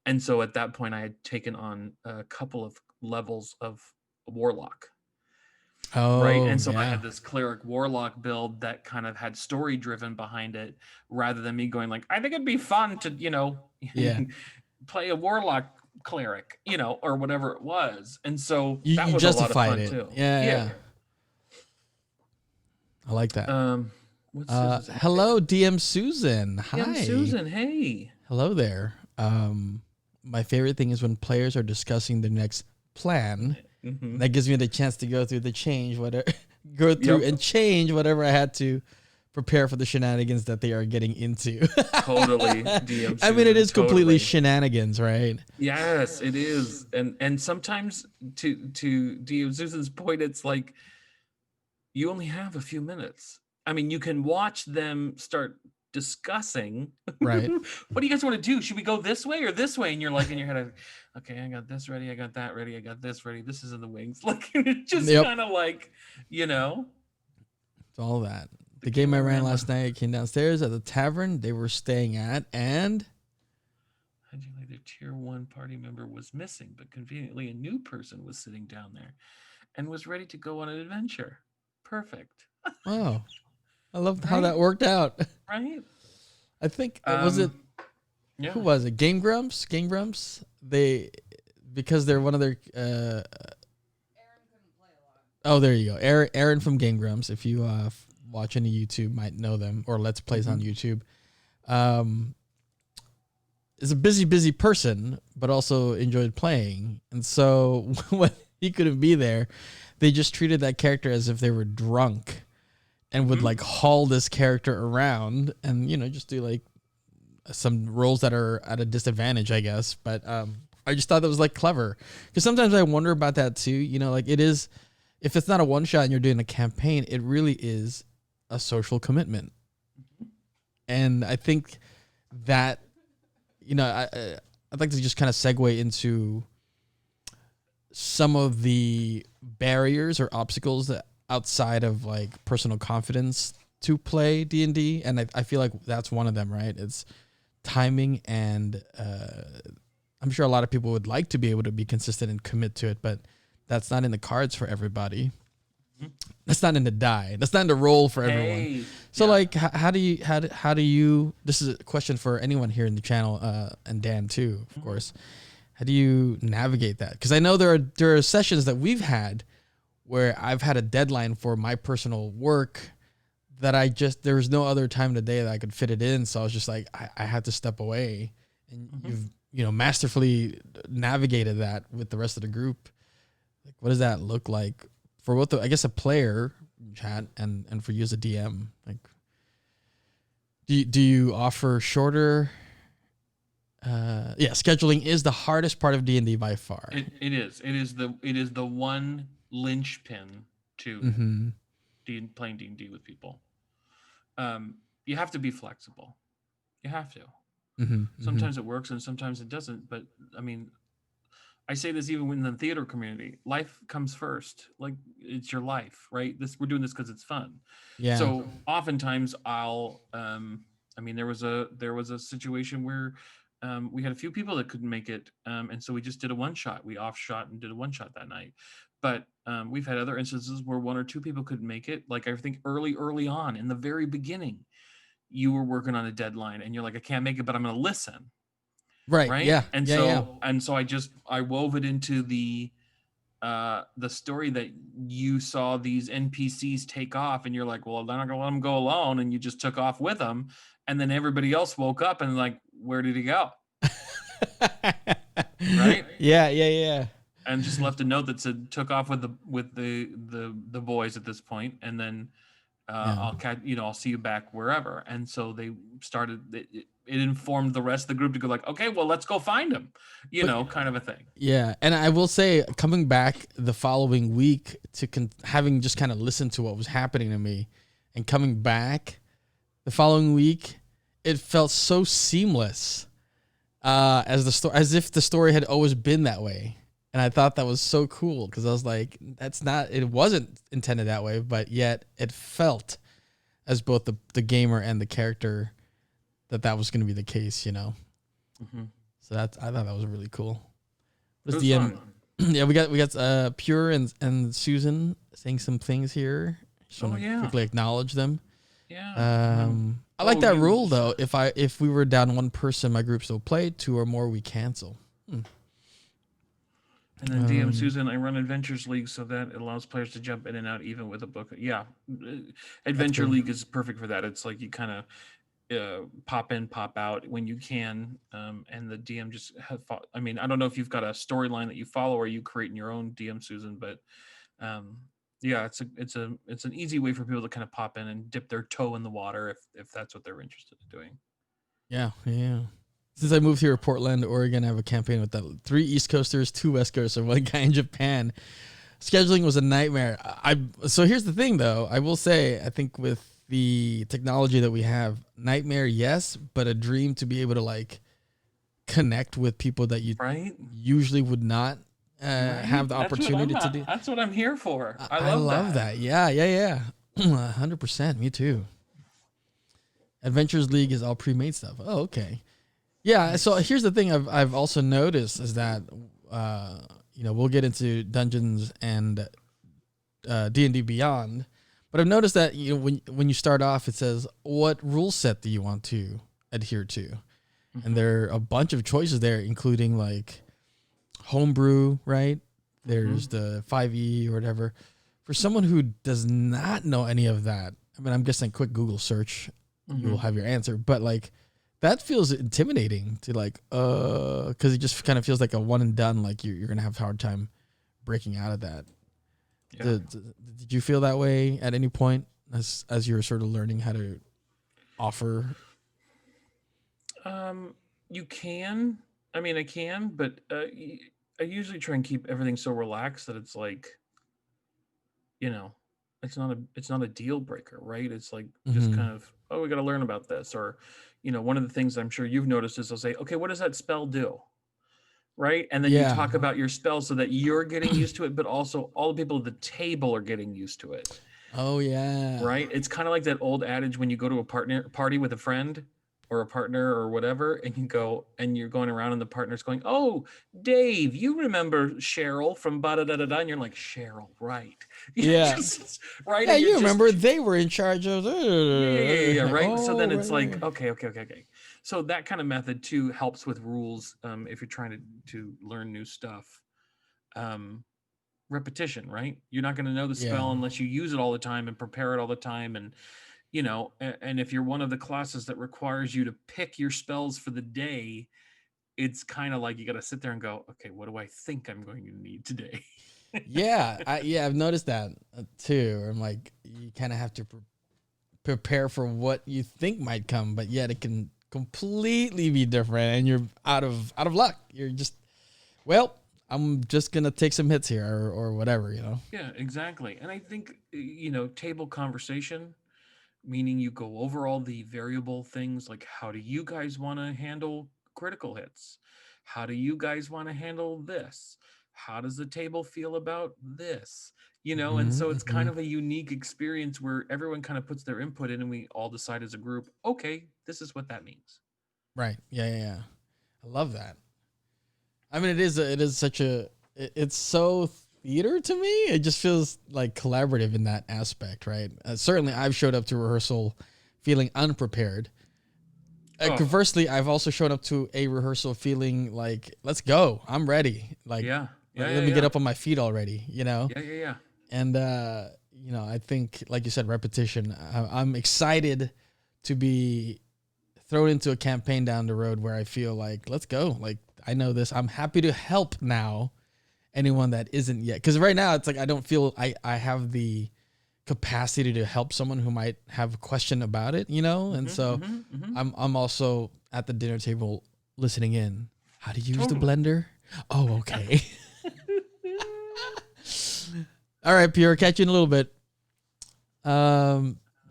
And so at that point, I had taken on a couple of levels of warlock. Oh, right. And so yeah. I had this cleric warlock build that kind of had story driven behind it, rather than me going like, I think it'd be fun to, play a warlock cleric, or whatever it was. And so that was justified a lot of it. fun too. Yeah. I like that. What's hello, DM Susan. Hi. DM Susan. Hey. Hello there. My favorite thing is when players are discussing the next plan. Mm-hmm. That gives me the chance to go through and change whatever I had to prepare for the shenanigans that they are getting into. Totally. DM I mean, it is completely shenanigans, right? Yes, it is. And sometimes to DM Susan's point, it's like you only have a few minutes. I mean, you can watch them start discussing, right? What do you guys want to do? Should we go this way or this way? And you're like in your head, okay, I got this ready, I got that ready, I got this ready, this is in the wings. Like it's just kind of like, It's all that. The game I ran last night, I came downstairs at the tavern they were staying at, and their tier 1 party member was missing, but conveniently a new person was sitting down there and was ready to go on an adventure. Perfect. Wow. I love how that worked out. Right? I think was it? Yeah. Who was it? Game Grumps. Because they're one of their. Aaron couldn't play a lot. Oh, there you go. Aaron from Game Grumps. If you watch any YouTube, might know them, or Let's Plays on YouTube. Is a busy person, but also enjoyed playing, and so when he couldn't be there, they just treated that character as if they were drunk. And would like haul this character around and, just do like some roles that are at a disadvantage, I guess. But I just thought that was like clever, because sometimes I wonder about that too. Like it is, if it's not a one shot and you're doing a campaign, it really is a social commitment. And I think that, I'd like to just kind of segue into some of the barriers or obstacles that outside of like personal confidence to play D&D, and I feel like that's one of them, right? It's timing, and I'm sure a lot of people would like to be able to be consistent and commit to it, but that's not in the cards for everybody. That's not in the die. That's not in the roll for everyone. So like, how do you? This is a question for anyone here in the channel, and Dan too, of course. How do you navigate that? Because I know there are sessions that we've had where I've had a deadline for my personal work that there was no other time of the day that I could fit it in. So I was just like, I had to step away, and you've masterfully navigated that with the rest of the group. Like, what does that look like for both a player chat and for you as a DM? Like, do you offer shorter? Scheduling is the hardest part of D&D by far. It is the one linchpin to playing D&D with people. You have to be flexible. You have to. Mm-hmm, Sometimes it works and sometimes it doesn't. But I mean, I say this even in the theater community. Life comes first. Like it's your life, right? We're doing this because it's fun. Yeah. So oftentimes I'll I mean there was a situation where we had a few people that couldn't make it, and so we just did a one shot. We off shot and did a one shot that night. But we've had other instances where one or two people couldn't make it. Like I think early on in the very beginning, you were working on a deadline and you're like, I can't make it, but I'm going to listen. Right. Right. Yeah. And Yeah. so I wove it into the story that you saw these NPCs take off and you're like, well, they're not going to let them go alone. And you just took off with them. And then everybody else woke up and like, where did he go? Right. Yeah. Yeah. Yeah. And just left a note that said took off with the boys at this point, and then I'll catch I'll see you back wherever. And so they started. It informed the rest of the group to go like, okay, well let's go find him, kind of a thing. Yeah, and I will say, coming back the following week to having just kind of listened to what was happening to me, and coming back the following week, it felt so seamless, as if the story had always been that way. And I thought that was so cool because I was like, it wasn't intended that way, but yet it felt as both the gamer and the character that was going to be the case, Mm-hmm. So I thought that was really cool. It was fun. Yeah, we got Pure and Susan saying some things here. Just want to quickly acknowledge them. Yeah. I like that rule though. If we were down one person, my group still play. 2 or more, we cancel. And then DM Susan, I run Adventures League, so that it allows players to jump in and out even with a book. Yeah, Adventure League is perfect for that. It's like you kind of pop in, pop out when you can, and the DM just I mean, I don't know if you've got a storyline that you follow or you create your own DM Susan, but yeah, it's an easy way for people to kind of pop in and dip their toe in the water if that's what they're interested in doing. Yeah. Since I moved here to Portland, Oregon, I have a campaign with 3 East Coasters, 2 West Coasters, and 1 guy in Japan. Scheduling was a nightmare. So here's the thing, though. I will say, I think with the technology that we have, nightmare, yes, but a dream to be able to like connect with people that you usually would not have the opportunity to do. That's what I'm here for. I love that. Yeah. 100%. Me too. Adventures League is all pre-made stuff. Oh, okay. Yeah, so here's the thing I've also noticed is that we'll get into Dungeons and D&D Beyond, but I've noticed that when you start off, it says what rule set do you want to adhere to, and there are a bunch of choices there, including like homebrew, right? There's the 5e or whatever. For someone who does not know any of that, I mean, I'm guessing quick Google search, you will have your answer, but like. That feels intimidating to like, because it just kind of feels like a one and done. Like you're gonna have a hard time breaking out of that. Yeah. Did you feel that way at any point as you were sort of learning how to offer? You can. I mean, I can, but I usually try and keep everything so relaxed that it's like, it's not a deal breaker, right? It's like just kind of, we got to learn about this, or. One of the things I'm sure you've noticed is they'll say, okay, what does that spell do? Right. And then you talk about your spell so that you're getting used to it, but also all the people at the table are getting used to it. Oh, yeah. Right. It's kind of like that old adage when you go to a party with a friend or a partner or whatever, and you go and you're going around and the partner's going, oh, Dave, you remember Cheryl from ba-da-da-da-da, and you're like, Cheryl, right. Yeah. Right. Yeah, you remember they were in charge of yeah, right. Oh, so then it's like, okay. So that kind of method too helps with rules if you're trying to learn new stuff. Repetition, right? You're not going to know the spell unless you use it all the time and prepare it all the time, and and if you're one of the classes that requires you to pick your spells for the day, it's kind of like you got to sit there and go, okay, what do I think I'm going to need today? I've noticed that too. I'm like, you kind of have to prepare for what you think might come, but yet it can completely be different, and you're out of luck. You're just, well, I'm just gonna take some hits here or whatever, Yeah, exactly. And I think table conversation meaning you go over all the variable things like how do you guys want to handle critical hits? How do you guys want to handle this? How does the table feel about this? And so it's kind of a unique experience where everyone kind of puts their input in and we all decide as a group, okay, this is what that means. Right. Yeah. I love that. I mean, it's so theater to me. It just feels like collaborative in that aspect, right? Certainly I've showed up to rehearsal feeling unprepared. Conversely, I've also shown up to a rehearsal feeling like, let's go. I'm ready. Like, let me get up on my feet already, Yeah. And, I think, like you said, repetition. I'm excited to be thrown into a campaign down the road where I feel like, let's go. Like, I know this. I'm happy to help now anyone that isn't yet. Because right now, it's like I don't feel I have the capacity to help someone who might have a question about it, And so I'm also at the dinner table listening in. How to use the blender? Oh, okay. All right, Pierre, catch you in a little bit.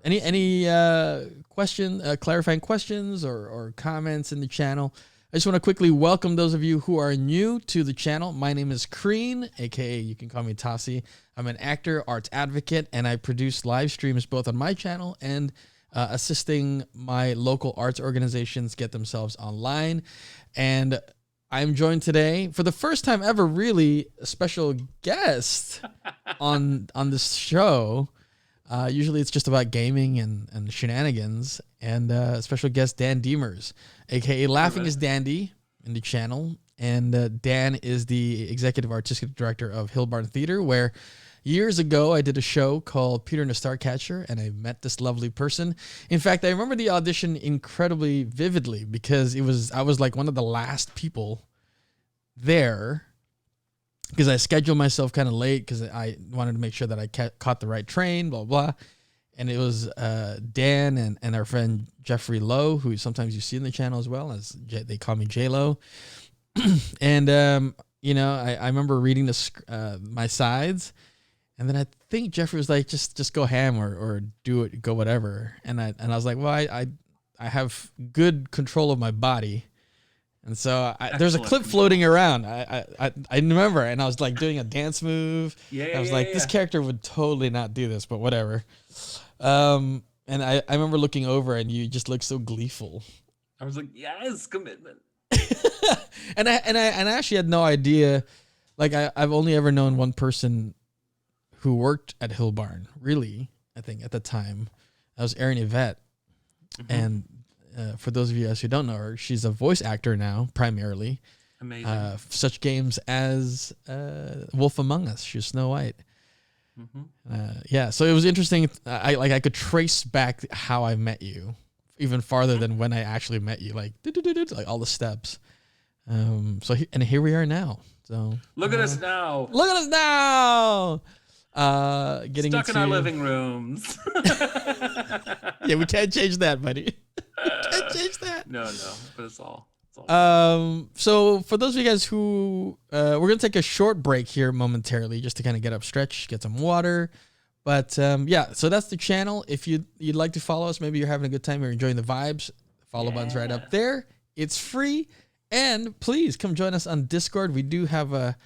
Any clarifying questions or comments in the channel? I just want to quickly welcome those of you who are new to the channel. My name is Kreen, aka you can call me Tassi. I'm an actor, arts advocate, and I produce live streams both on my channel and assisting my local arts organizations get themselves online. And I'm joined today for the first time ever, really, a special guest on this show. Usually it's just about gaming and shenanigans, and special guest Dan Demers, aka LaughingisDanD in the channel. And Dan is the executive artistic director of Hillbarn Theater, where years ago I did a show called Peter and the Starcatcher, and I met this lovely person. In fact, I remember the audition incredibly vividly because I was like one of the last people there, because I scheduled myself kind of late because I wanted to make sure that I caught the right train, blah, blah. And it was Dan and our friend Jeffrey Lowe, who sometimes you see in the channel as well, as they call me J-Lo. And, I remember reading my sides, and then I think Jeffrey was like, just go ham or do it, go whatever. And I was like, well, I have good control of my body. And so there's a clip floating around. I remember, and I was like doing a dance move. I was like, this character would totally not do this, but whatever. And I remember looking over, and you just looked so gleeful. I was like, yes, commitment. and I actually had no idea. Like I've only ever known one person who worked at Hillbarn, really. I think at the time, that was Erin Yvette, and. For those of you guys who don't know her, she's a voice actor now, primarily. Amazing. Such games as Wolf Among Us. She's Snow White. So it was interesting. I could trace back how I met you, even farther than when I actually met you. Like all the steps. And here we are now. So look at us now. Look at us now. Getting stuck in our living rooms. Yeah, we can't change that, buddy. Can't change that. No, but it's all. So for those of you guys who, we're gonna take a short break here momentarily, just to kind of get up, stretch, get some water. But so that's the channel. If you'd like to follow us, maybe you're having a good time, you're enjoying the vibes. Follow button's right up there. It's free, and please come join us on Discord. We do have a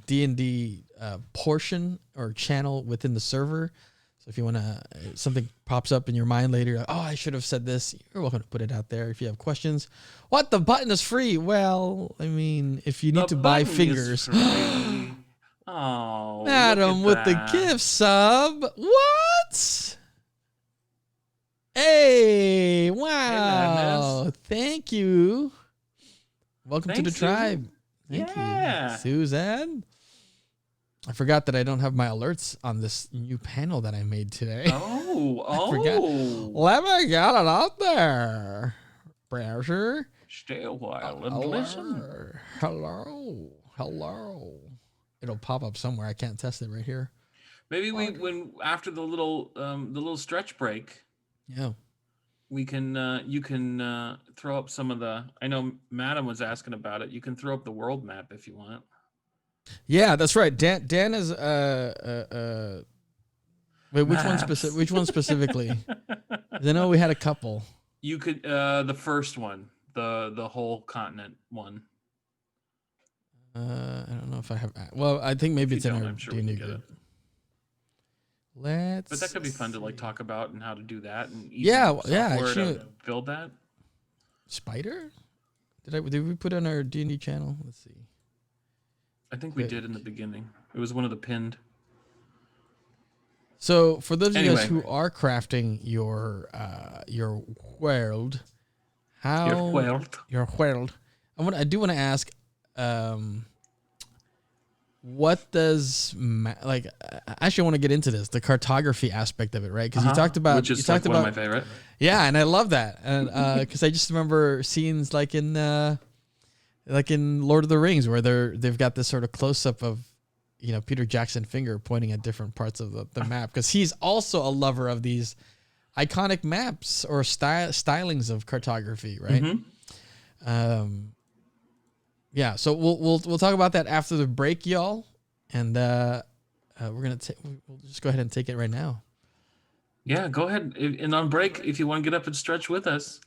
D&D portion or channel within the server. So if you want to, something pops up in your mind later, like, oh, I should have said this, you're welcome to put it out there. If you have questions, what, the button is free? Well, I mean, if you need to buy figures. Oh, Madam with the gift sub. What? Hey, wow. Hey, thank you. Welcome to the Susan. tribe. Thank you, Suzanne. I forgot that I don't have my alerts on this new panel that I made today. I forgot. Let me get it out there. Browser. Stay a while and listen. Hello. It'll pop up somewhere. I can't test it right here. Maybe when after the little stretch break. Yeah. We can you can throw up some of the. I know Madam was asking about it. You can throw up the world map if you want. Yeah, that's right. Dan is wait, which one specifically? 'Cause I know we had a couple. You could the first one, the whole continent one. I don't know if I have. Well, I think maybe If it's you in don't, our I'm sure we D&D can get group. it. Let's. But that could be fun to like talk about and how to do that and yeah. software to build that. Spider? Did we put on our D&D channel? Let's see. I think we did in the beginning. It was one of the pinned. So for those of you guys Anyway. who are crafting your world, how your world, I do want to ask, what does actually I want to get into this, the cartography aspect of it, right? Because you talked about, which is like one of my favorite. Yeah, and I love that, and because I just remember scenes like in Lord of the Rings where they've got this sort of close up of, you know, Peter Jackson finger pointing at different parts of the map, because he's also a lover of these iconic maps or stylings of cartography, right? Mm-hmm. Yeah, so we'll talk about that after the break, y'all, and we'll just go ahead and take it right now. Yeah, go ahead. And on break, if you want to get up and stretch with us,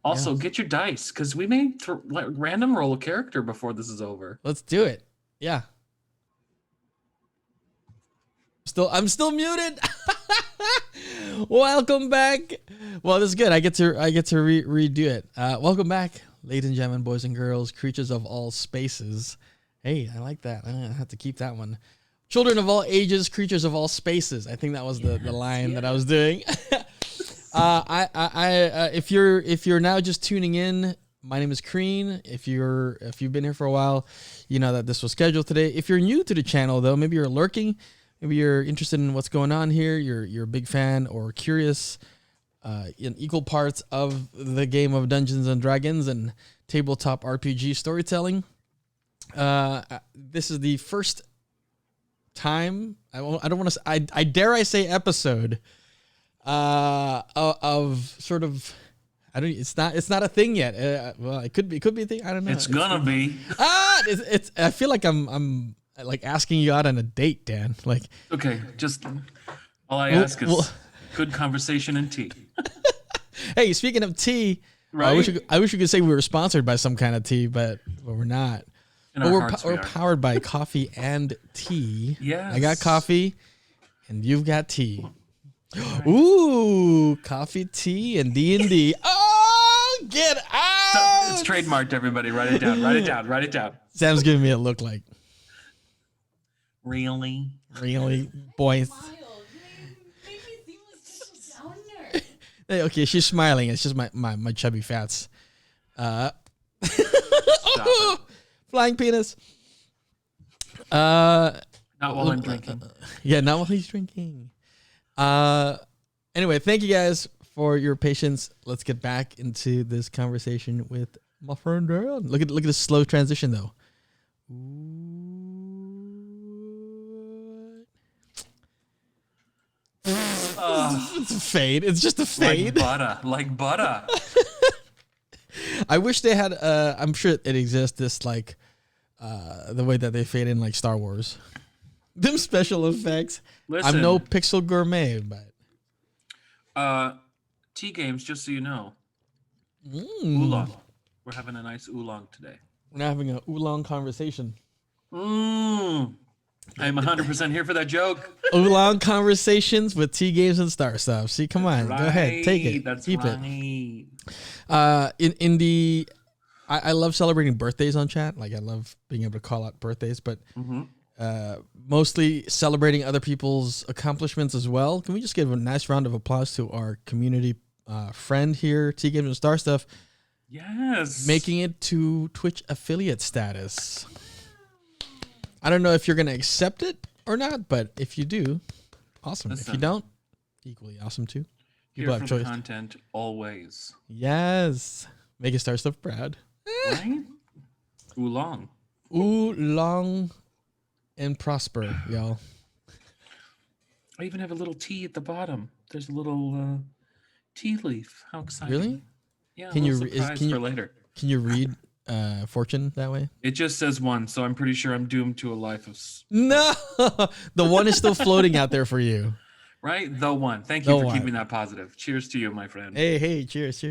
also get your dice, because we may random roll a character before this is over. Let's do it. Yeah. I'm still muted. Welcome back. Well, this is good. I get to redo it. Welcome back, ladies and gentlemen, boys and girls, creatures of all spaces. Hey, I like that. I'm gonna have to keep that one. Children of all ages, creatures of all spaces. I think that was the line that I was doing. If you're now just tuning in, my name is Crean. If you've been here for a while, you know that this was scheduled today. If you're new to the channel, though, maybe you're lurking, maybe you're interested in what's going on here, you're a big fan or curious in equal parts of the game of Dungeons and Dragons and tabletop RPG storytelling. This is the first time I dare I say episode of sort of, it's not a thing yet. Well, it could be a thing. I don't know. It's gonna be. I feel like I'm like asking you out on a date, Dan. Like, okay, just all I ask is good conversation and tea. Hey, speaking of tea, Right? I wish we could say we were sponsored by some kind of tea, but we're not. In our But hearts, we're we are. powered by coffee and tea. Yes. I got coffee, and you've got tea. Ooh, coffee, tea, and D&D. Oh, get out! It's trademarked, everybody. Write it down. Write it down. Write it down. Sam's giving me a look like, Really? boys. Wild. You make me seem like such a downer. Hey, okay, she's smiling. It's just my chubby fats. Stop it. Flying penis. Not while I'm drinking. Yeah, not while he's drinking. Anyway, thank you guys for your patience. Let's get back into this conversation with my friend Dan. Look at the slow transition though. It's a fade. It's just a fade. Like butter. I wish they had. I'm sure it exists. This like the way that they fade in like Star Wars. Them special effects. Listen, I'm no pixel gourmet, but tea games, just so you know. Mm. Oolong. We're having a nice oolong today. We're now having an oolong conversation. I'm 100% here for that joke. Oolong conversations with tea games and star stuff. See, come on, go ahead, take it, That's keep right. it. In the, I love celebrating birthdays on chat. Like I love being able to call out birthdays, but mostly celebrating other people's accomplishments as well. Can we just give a nice round of applause to our community friend here, Tea Games and Star Stuff? Yes. Making it to Twitch affiliate status. I don't know if you're going to accept it or not, but if you do, awesome. Listen, if you don't, equally awesome too. Here People for have the choice. content always. Yes. Make it Star Stuff proud. Right? Oolong. Oolong and prosper, y'all. I even have a little tea at the bottom. There's a little tea leaf. How exciting. Really? Yeah, Can a you little re- is- surprise can you- for later. Can you read fortune that way? It just says one, so I'm pretty sure I'm doomed to a life of... No. The one is still floating out there for you. Right? The one. Thank The you for one. keeping that positive. Cheers to you, my friend. Hey, cheers.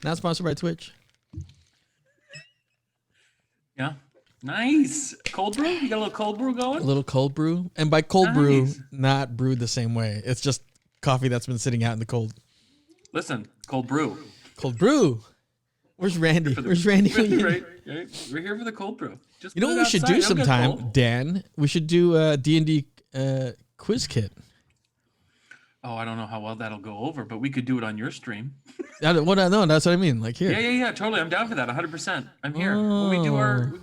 Not sponsored by Twitch. Yeah. Nice. Cold brew? You got a little cold brew A going? little cold brew. And by cold brew, Nice. not brewed the same way. It's just coffee that's been sitting out in the cold. Listen, cold brew. Cold brew. Where's Randy? Where's Randy? Right. We're here for the cold brew. Just You know put what it we should outside. do It'll get sometime, cold. Dan? We should do a D&D quiz kit. Oh, I don't know how well that'll go over, but we could do it on your stream. No, that's what I mean. Like here. Yeah. Totally. I'm down for that. 100%. I'm here. When we do our,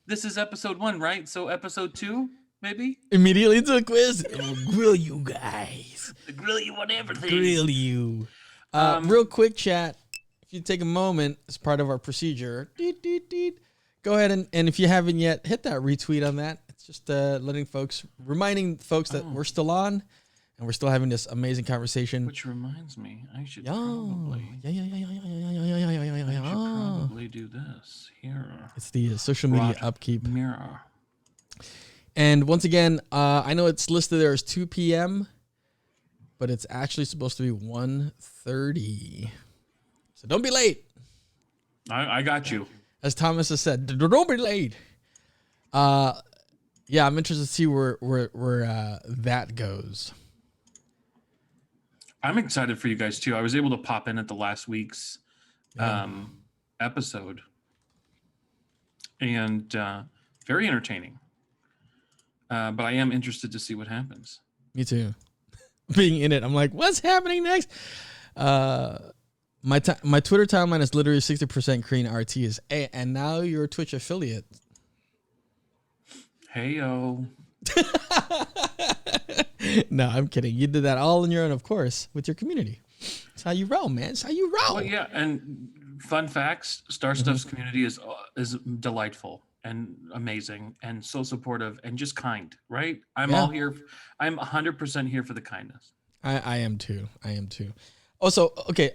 this is episode 1, right? So episode 2, maybe? Immediately into the quiz. We'll grill you guys. Grill you on everything. Grill you. Real quick chat. If you take a moment as part of our procedure, go ahead and if you haven't yet, hit that retweet on that. It's just reminding folks that we're still on and we're still having this amazing conversation. Which reminds me, I should Yeah. probably do this here. It's the social media upkeep. Mirror. And once again, I know it's listed there as 2 p.m., but it's actually supposed to be 1:30. So don't be late. I got you. As Thomas has said, don't be late. Yeah, I'm interested to see where that goes. I'm excited for you guys too. I was able to pop in at the last week's episode, and very entertaining. But I am interested to see what happens. Me too. Being in it, I'm like, what's happening next? My Twitter timeline is literally 60% Korean RTs. Hey, and now you're a Twitch affiliate. Hey yo. No, I'm kidding. You did that all on your own, of course, with your community. It's how you roll, man. It's how you roll. Well, yeah, and fun facts: Star Stuff's community is delightful and amazing and so supportive and just kind. Right? I'm all here. I'm 100% here for the kindness. I am too. Also, okay,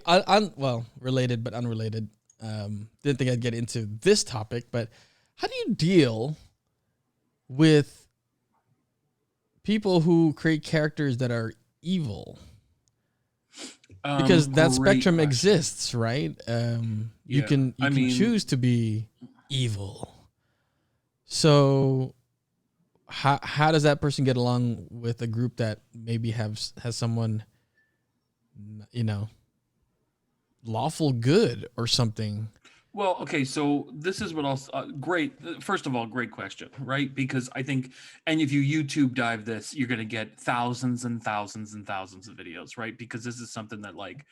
well, related but unrelated. Didn't think I'd get into this topic, but how do you deal with people who create characters that are evil? Because that spectrum exists, right? You can choose to be evil. So how does that person get along with a group that maybe has someone, lawful good or something? Well, okay, so this is what I'll great. First of all, great question, right? Because I think, and if you YouTube dive this, you're going to get thousands and thousands and thousands of videos, right? Because this is something that like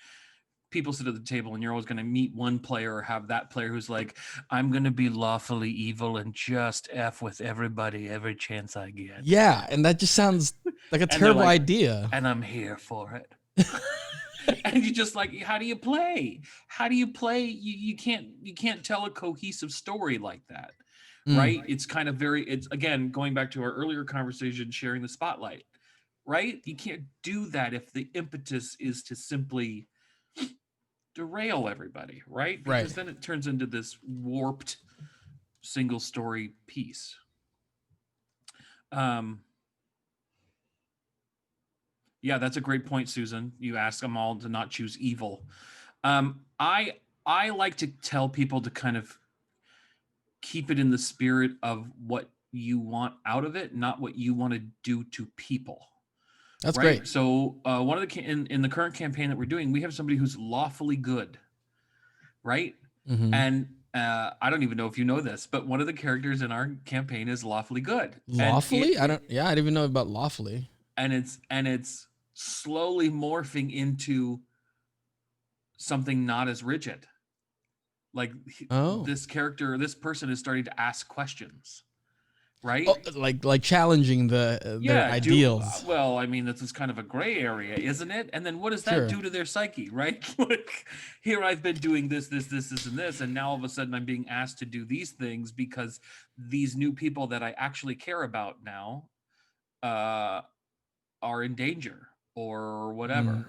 people sit at the table and you're always going to meet one player or have that player who's like, I'm going to be lawfully evil and just F with everybody every chance I get. Yeah, and that just sounds like a terrible idea. And I'm here for it. And you just like, how do you play? You can't tell a cohesive story like that, right? It's kind of it's again, going back to our earlier conversation, sharing the spotlight, right? You can't do that if the impetus is to simply derail everybody, right? Because then it turns into this warped single story piece. Yeah, that's a great point, Susan. You ask them all to not choose evil. I like to tell people to kind of keep it in the spirit of what you want out of it, not what you want to do to people. That's great. So one of the in the current campaign that we're doing, we have somebody who's lawfully good, right? Mm-hmm. And I don't even know if you know this, but one of the characters in our campaign is lawfully good. Lawfully? I didn't even know about lawfully. And it's slowly morphing into something not as rigid. Like this person is starting to ask questions, right? Oh, like challenging their ideals. Well, I mean, this is kind of a gray area, isn't it? And then what does that do to their psyche, right? Like, here I've been doing this, and this, and now all of a sudden I'm being asked to do these things because these new people that I actually care about now are in danger or whatever.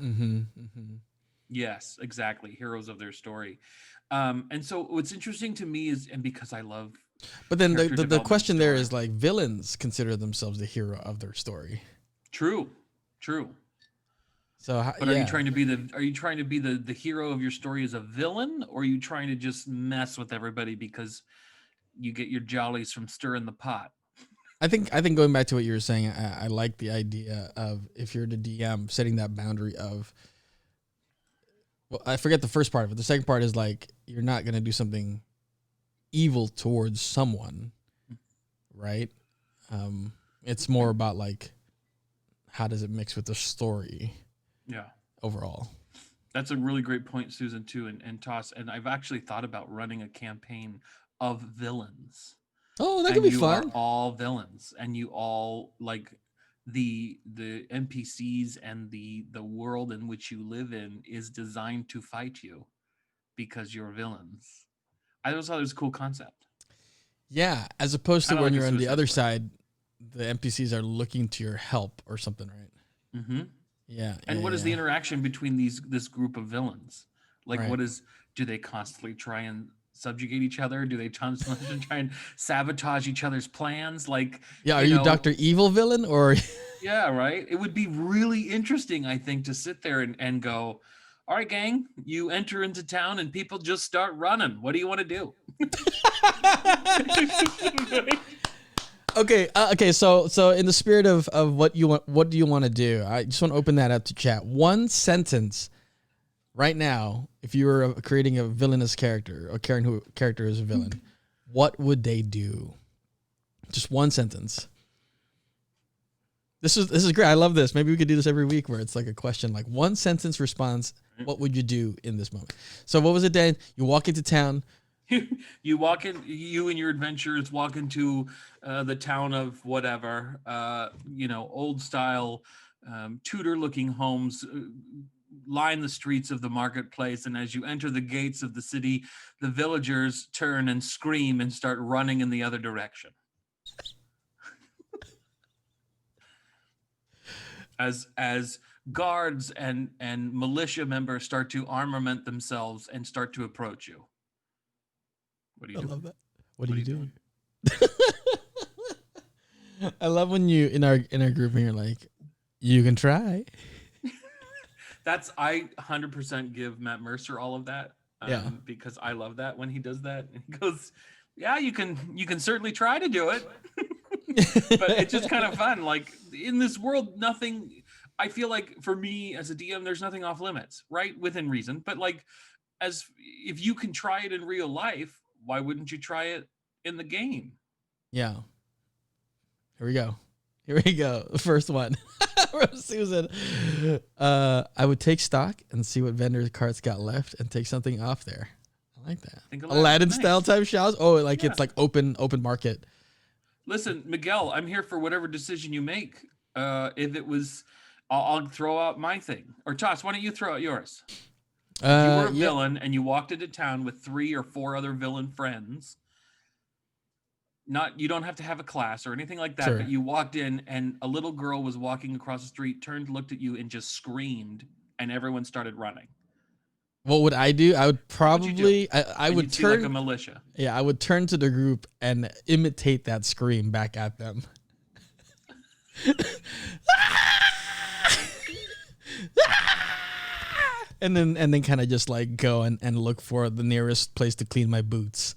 Yes, exactly. Heroes of their story. And so what's interesting to me is, and because I love, but then the question there is like, villains consider themselves the hero of their story. True. So But are you trying to be the hero of your story as a villain, or are you trying to just mess with everybody because you get your jollies from stirring the pot? I think going back to what you were saying, I like the idea of, if you're the DM, setting that boundary of, well, I forget the first part of it. The second part is like, you're not going to do something evil towards someone, right? It's more about like, how does it mix with the story? Yeah. Overall. That's a really great point, Susan, too, and Toss. And I've actually thought about running a campaign of villains. Oh, that could be fun. You are all villains, and you all like the NPCs and the world in which you live in is designed to fight you because you're villains. I just thought it was a cool concept. Yeah, as opposed to when like you're on the other Squad. side, the NPCs are looking to your help or something, right? Mm-hmm. Yeah. And what is the interaction between this group of villains? Like, Right. do they constantly try and subjugate each other? Do they constantly try and sabotage each other's plans? Like, Yeah, are you Dr. Evil villain or? Yeah, right. It would be really interesting, I think, to sit there and go, all right, gang, you enter into town and people just start running. What do you want to do? Okay. So in the spirit of what do you want to do? I just want to open that up to chat. One sentence right now, if you were creating a villainous character or character is a villain, what would they do? Just one sentence. This is great. I love this. Maybe we could do this every week where it's like a question, like one sentence response. What would you do in this moment? So what was it, Dan? You walk into town. You walk in. You and your adventurers walk into the town of whatever. Old style, Tudor-looking homes line the streets of the marketplace. And as you enter the gates of the city, the villagers turn and scream and start running in the other direction. As guards and militia members start to armament themselves and start to approach you. What do you do? I love that. What do you do? I love when you in our group and you're like, you can try. I 100% give Matt Mercer all of that. Because I love that when he does that. And he goes, yeah, you can certainly try to do it. But it's just kind of fun. Like, in this world, nothing, I feel like for me as a DM, there's nothing off limits, right? Within reason. But like, if you can try it in real life, why wouldn't you try it in the game? Yeah. Here we go. The first one. Susan. I would take stock and see what vendor carts got left and take something off there. I like that. Aladdin style type shows. Oh, like it's like open market. Listen, Miguel, I'm here for whatever decision you make. If it was, I'll throw out my thing. Or Toss, why don't you throw out yours? If you were a villain and you walked into town with 3 or 4 other villain friends, you don't have to have a class or anything like that, sure. But you walked in and a little girl was walking across the street, turned, looked at you, and just screamed, and everyone started running. What would I do? I would probably I would turn like a militia. Yeah, I would turn to the group and imitate that scream back at them. and then kind of just like go and look for the nearest place to clean my boots.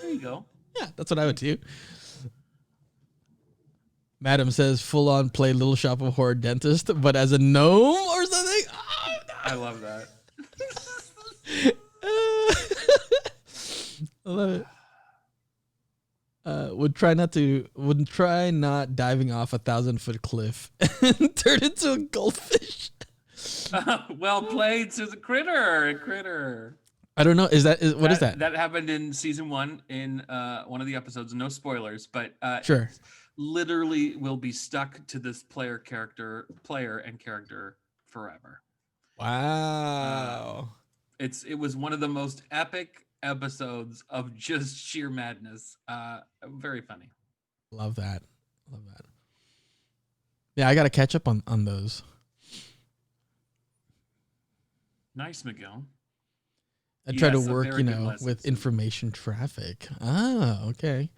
There you go. Yeah, that's what I would do. Madam says full on play Little Shop of Horror dentist, but as a gnome or something. Oh, no. I love that. I love it. Would try not diving off a 1,000-foot cliff and turn into a goldfish. Well played, Susan. Critter. I don't know. What is that? That happened in season 1 in one of the episodes. No spoilers, but sure. Literally will be stuck to this player and character forever. Wow. It was one of the most epic episodes of just sheer madness. Very funny. Love that. Yeah, I got to catch up on those. Nice, Miguel. I try to work, with information traffic. Ah, okay.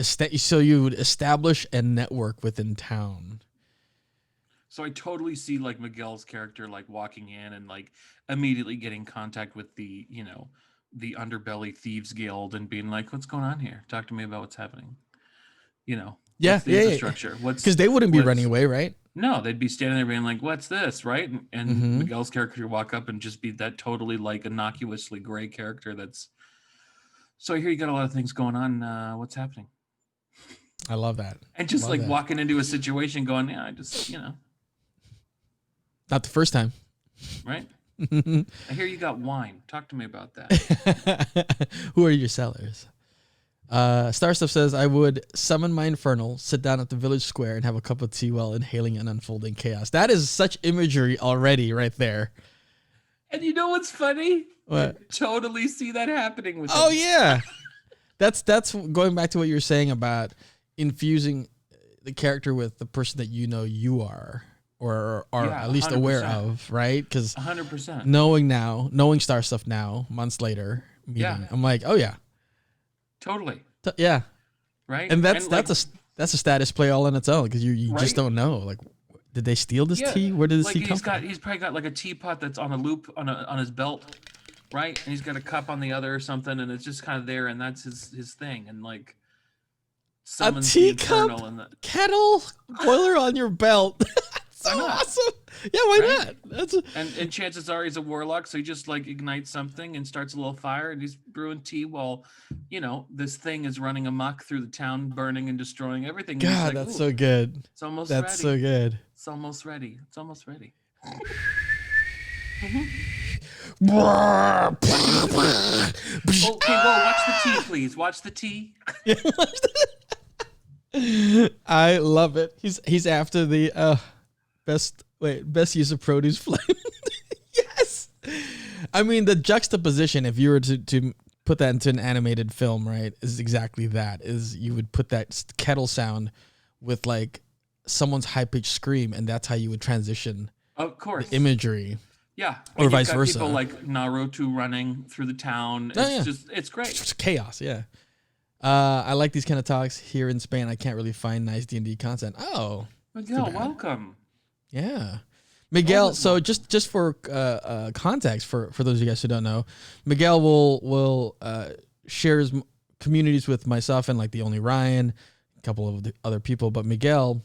So you would establish a network within town. So I totally see like Miguel's character like walking in and like immediately getting contact with the, the underbelly thieves guild and being like, "What's going on here? Talk to me about what's happening." Yeah, What's the yeah, yeah. infrastructure? Because they wouldn't be running What's away, right? No, they'd be standing there being like, "What's this?" Right? And Mm-hmm. Miguel's character would walk up and just be that totally like innocuously gray character that's, "So I hear you got a lot of things going on. What's happening?" I love that. And just Love like that. walking into a situation going, "Yeah, I just, Not the first time. right? I hear you got wine. Talk to me about that." Who are your sellers? Star Stuff says, I would summon my infernal, sit down at the village square, and have a cup of tea while inhaling an unfolding chaos. That is such imagery already right there. And you know what's funny? What? I totally see that happening with Oh, him. yeah. That's going back to what you were saying about infusing the character with the person that you know you are, or are Yeah, at least aware 100%. of, right? Because 100%. knowing Star Stuff now, months later, meeting, Yeah. I'm like, oh, yeah. Totally. Yeah. Right? And that's like, a status play all on its own, because you Right? just don't know. Like, did they steal this yeah, tea? Where did this like tea come from? he's probably got like a teapot that's on a loop on his belt, right? And he's got a cup on the other or something, and it's just kind of there, and that's his thing. And like A summons the teacup, infernal and the kettle, boiler on your belt. So Why not? awesome. Yeah, why Right? not? That's and chances are he's a warlock, so he just like ignites something and starts a little fire, and he's brewing tea while, this thing is running amok through the town, burning and destroying everything. And he's God, like, that's "Ooh, so good. it's almost That's ready. so good. It's almost ready. It's almost ready." Oh, Okay, well, watch the tea, please. Watch the tea. I love it. He's after the best use of produce flame. Yes. I mean, the juxtaposition, if you were to put that into an animated film, right, is exactly that. Is you would put that kettle sound with like someone's high pitched scream, and that's how you would transition Of course. the imagery. Yeah. Or And vice you've got versa. people like Naruto running through the town. It's Oh, yeah. it's great. It's chaos, yeah. I like these kind of talks. Here in Spain, I can't really find nice D&D content. Oh, Miguel, bad. welcome. yeah. Miguel, Always so welcome. just for context, for those of you guys who don't know, Miguel will share his communities with myself and like the Only Ryan, a couple of the other people, but Miguel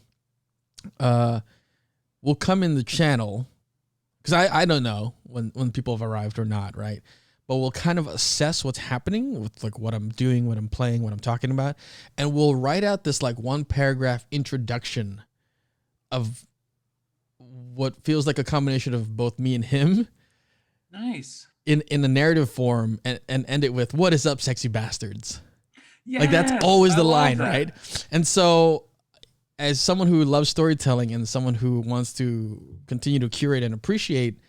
will come in the channel, because I don't know when people have arrived or not, right? But we'll kind of assess what's happening with like what I'm doing, what I'm playing, what I'm talking about, and we'll write out this like 1-paragraph introduction of what feels like a combination of both me and him Nice. in a narrative form, and end it with, "What is up, sexy bastards?" Yes, Like that's always I the love line, that. right? And so as someone who loves storytelling and someone who wants to continue to curate and appreciate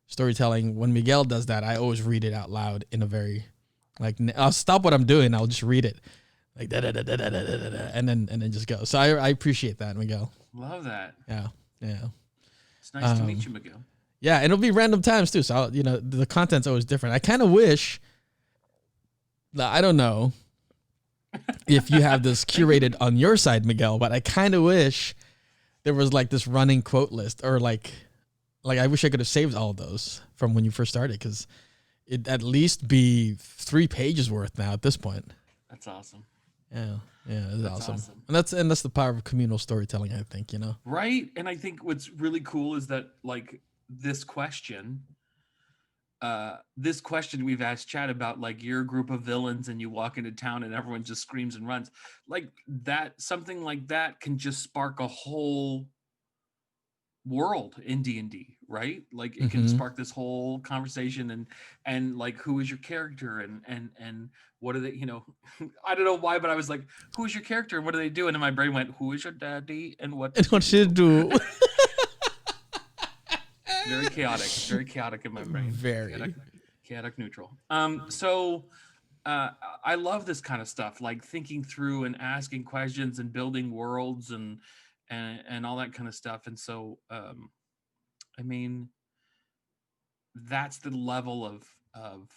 storytelling, when Miguel does that, I always read it out loud in a very like, I'll stop what I'm doing, I'll just read it like da da da da da da da da, and then just go. So I appreciate that, Miguel. Love that. Yeah. It's nice to meet you, Miguel. Yeah, and it'll be random times too. So the content's always different. I kind of wish, I don't know if you have this curated on your side, Miguel, but I kind of wish there was like this running quote list, or like I wish I could have saved all of those from when you first started, because it'd at least be 3 pages worth now at this point. That's awesome. Yeah, it's That's awesome. And that's the power of communal storytelling, I think, Right. And I think what's really cool is that like this question we've asked Chad about, like, you're a group of villains and you walk into town and everyone just screams and runs, like that, something like that can just spark a whole world in D&D, right? Like it can spark this whole conversation, and like, who is your character, and what are they, I don't know why, but I was like, who is your character and what do they do? And in my brain went, who is your daddy and what And what should do? very chaotic in my brain. Very. Chaotic neutral. So I love this kind of stuff, like thinking through and asking questions and building worlds and all that kind of stuff. And so I mean, that's the level of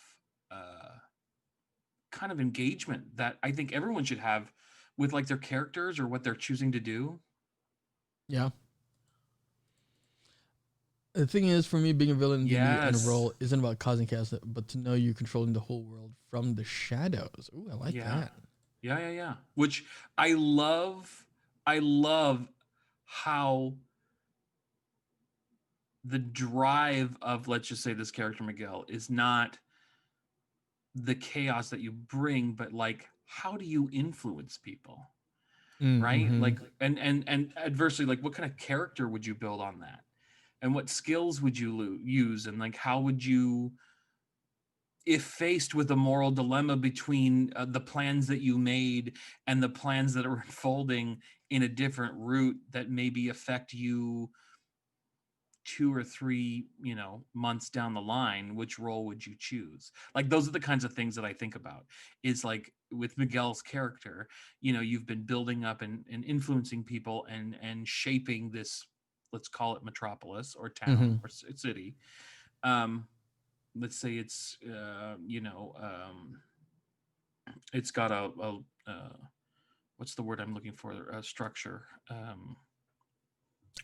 kind of engagement that I think everyone should have with like their characters or what they're choosing to do. Yeah. The thing is, for me, being a villain in D&D and a Yes. role isn't about causing chaos, but to know you're controlling the whole world from the shadows. Ooh, I like Yeah. that. Yeah. Which I love. I love how the drive of, let's just say, this character Miguel is not the chaos that you bring, but like, how do you influence people? Right? Mm-hmm. Like, and adversely, like, what kind of character would you build on that? And what skills would you use? And like, how would you, if faced with a moral dilemma between the plans that you made and the plans that are unfolding in a different route that maybe affect you 2 or 3 months down the line, which role would you choose? Like, those are the kinds of things that I think about. Is like, with Miguel's character, you've been building up and influencing people and shaping this, let's call it metropolis or Mm-hmm. town or city. um let's say it's got a what's the word I'm looking for, a structure.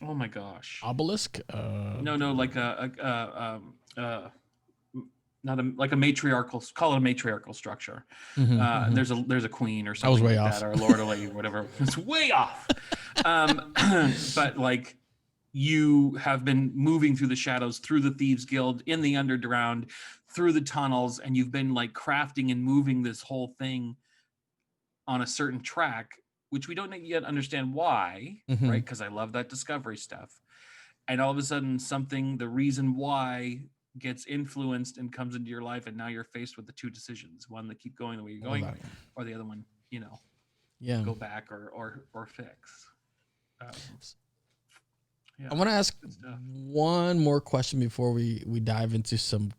Oh my gosh. Obelisk. No, like not a, like a matriarchal, call it a matriarchal structure. There's a queen or I was something way like off. that, or a lord or lady, whatever. It's way off. But like, you have been moving through the shadows, through the Thieves Guild, in the underground, through the tunnels, and you've been like crafting and moving this whole thing on a certain track, which we don't yet understand why, Mm-hmm. right? Because I love that discovery stuff. And all of a sudden, the reason why gets influenced and comes into your life, and now you're faced with the two decisions: one, that keep going the way you're I love going, that. or the other one, Yeah. go back or fix. Um, yeah, I want to ask good stuff. one more question before we dive into some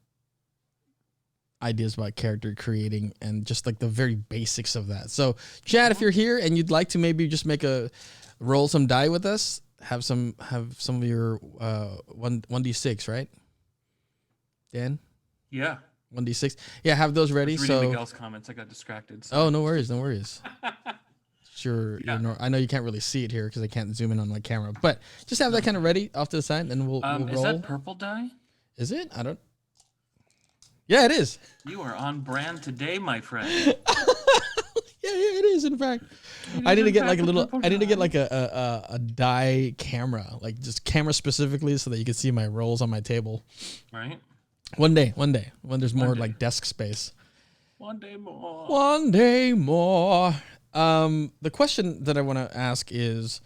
ideas about character creating and just like the very basics of that. So, Chad, if you're here and you'd like to maybe just roll some die with us, have some of your 1d6, right? Dan? Yeah. 1d6. Yeah, have those I ready. was reading So, Miguel's comments. I got distracted. oh, Sorry. no worries, no worries. Sure, Yeah. I know you can't really see it here because I can't zoom in on my camera, but just have that kind of ready off to the side, and we'll roll. Is that purple dye? Is it? I don't. Yeah, it is. You are on brand today, my friend. Yeah, it is. In fact, I need to get like a little. I need to get like a die camera, like just camera specifically, so that you can see my rolls on my table. Right. One day, when there's more day. like desk space. One day more. One day more. The question that I want to ask is,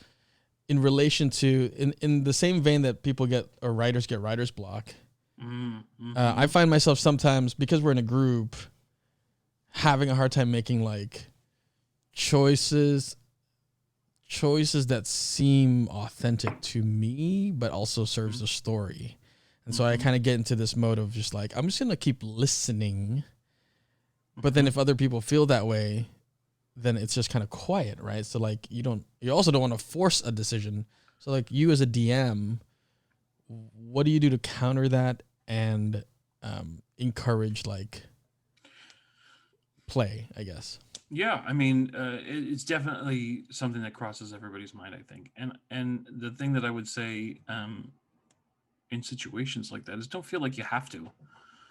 in relation to in the same vein that people get or writers get writer's block. I find myself sometimes, because we're in a group, having a hard time making like choices that seem authentic to me, but also serves the story. And so I kind of get into this mode of just like, I'm just going to keep listening. But then if other people feel that way, then it's just kind of quiet, right? So like, you also don't want to force a decision. So like, you as a DM, what do you do to counter that and encourage like play, I guess? Yeah, I mean, it's definitely something that crosses everybody's mind, I think. And the thing that I would say in situations like that is, don't feel like you have to.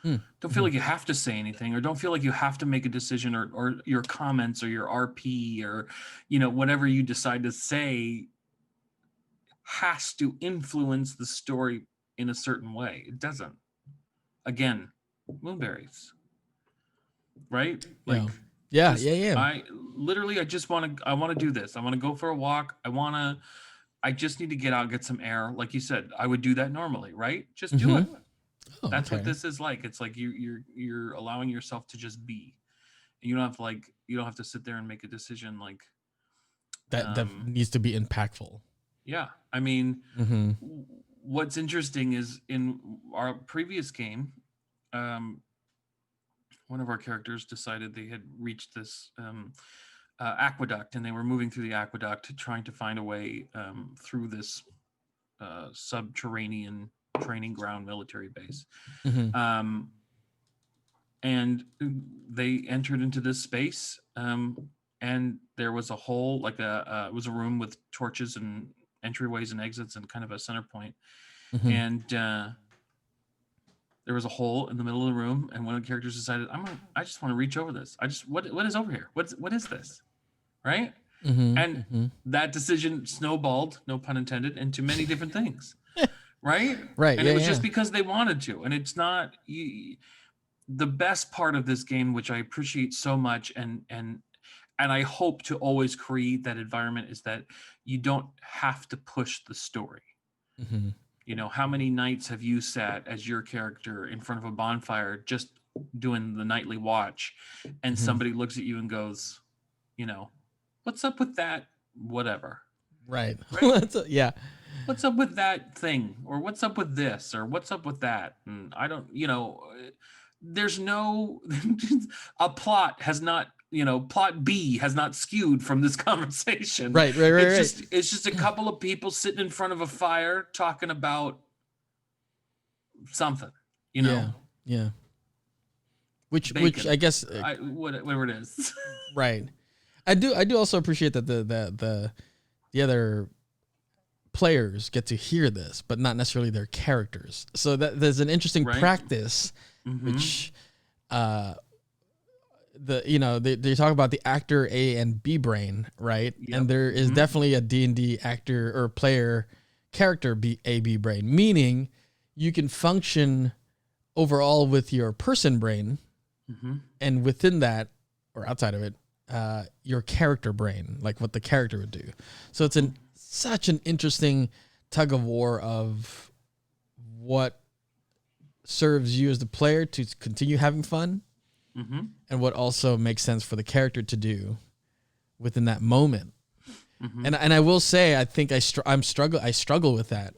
Don't feel like you have to say anything, or don't feel like you have to make a decision, or your comments or your RP or whatever you decide to say has to influence the story in a certain way. It doesn't. Again, moonberries, right? Like, yeah. I just want to do this. I want to go for a walk. I just need to get out, get some air. Like you said, I would do that normally, right? Just do it. Oh, That's okay. what this is like. It's like you're allowing yourself to just be. You don't have to sit there and make a decision like that needs to be impactful. Yeah, I mean, what's interesting is, in our previous game, one of our characters decided they had reached this aqueduct, and they were moving through the aqueduct, trying to find a way through this subterranean training ground military base. And they entered into this space, and there was a hole, like it was a room with torches and entryways and exits and kind of a center point. Mhm. and there was a hole in the middle of the room, and one of the characters decided, I just want to reach over this. What is over here? What is this? Right? Mhm. And Mhm. that decision snowballed, no pun intended, into many different things. Right? Right. And Yeah. it was Yeah. just because they wanted to. And it's not the best part of this game, which I appreciate so much, and I hope to always create that environment, is that you don't have to push the story. Mhm. You know, how many nights have you sat as your character in front of a bonfire just doing the nightly watch, and Mhm. somebody looks at you and goes, you know, what's up with that? Whatever. Right. Right? Yeah. What's up with that thing? Or what's up with this? Or what's up with that? And I don't, there's no, a plot has not, plot B has not skewed from this conversation. Right. Right. Right. Right. It's just a couple of people sitting in front of a fire talking about something, Yeah. Yeah. Which bacon. I guess Whatever it is. right. I do also appreciate that the other players get to hear this, but not necessarily their characters. So that there's an interesting Right. practice, Mhm. which they talk about the actor A and B brain, right? Yep. And there is definitely a D&D actor or player character B brain, meaning you can function overall with your person brain, and within that or outside of it, your character brain, like what the character would do. So it's such an interesting tug of war of what serves you as the player to continue having fun, and what also makes sense for the character to do within that moment. And I will say, I think I struggle with that.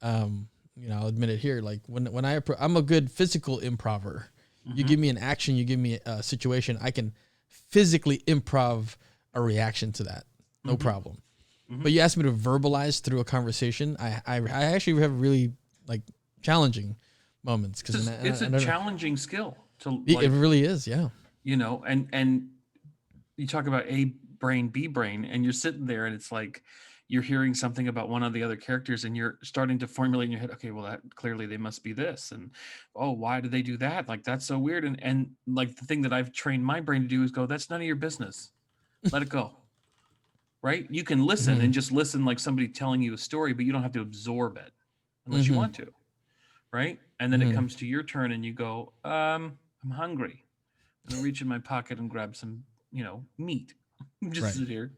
I'll admit it here. Like when I'm a good physical improver. You give me an action, you give me a situation, I can physically improv a reaction to that, no problem. But you asked me to verbalize through a conversation. I actually have really like challenging moments because it's a challenging skill to. It really is, yeah. And you talk about A brain, B brain, and you're sitting there, and it's like you're hearing something about one of the other characters, and you're starting to formulate in your head, okay, well, that clearly they must be this, and oh, why did they do that? Like, that's so weird. And like the thing that I've trained my brain to do is go, that's none of your business. Let it go. Right? You can listen and just listen like somebody telling you a story, but you don't have to absorb it unless you want to. Right? And then it comes to your turn, and you go, I'm hungry. I'm gonna reach in my pocket and grab some, meat. Just sit here.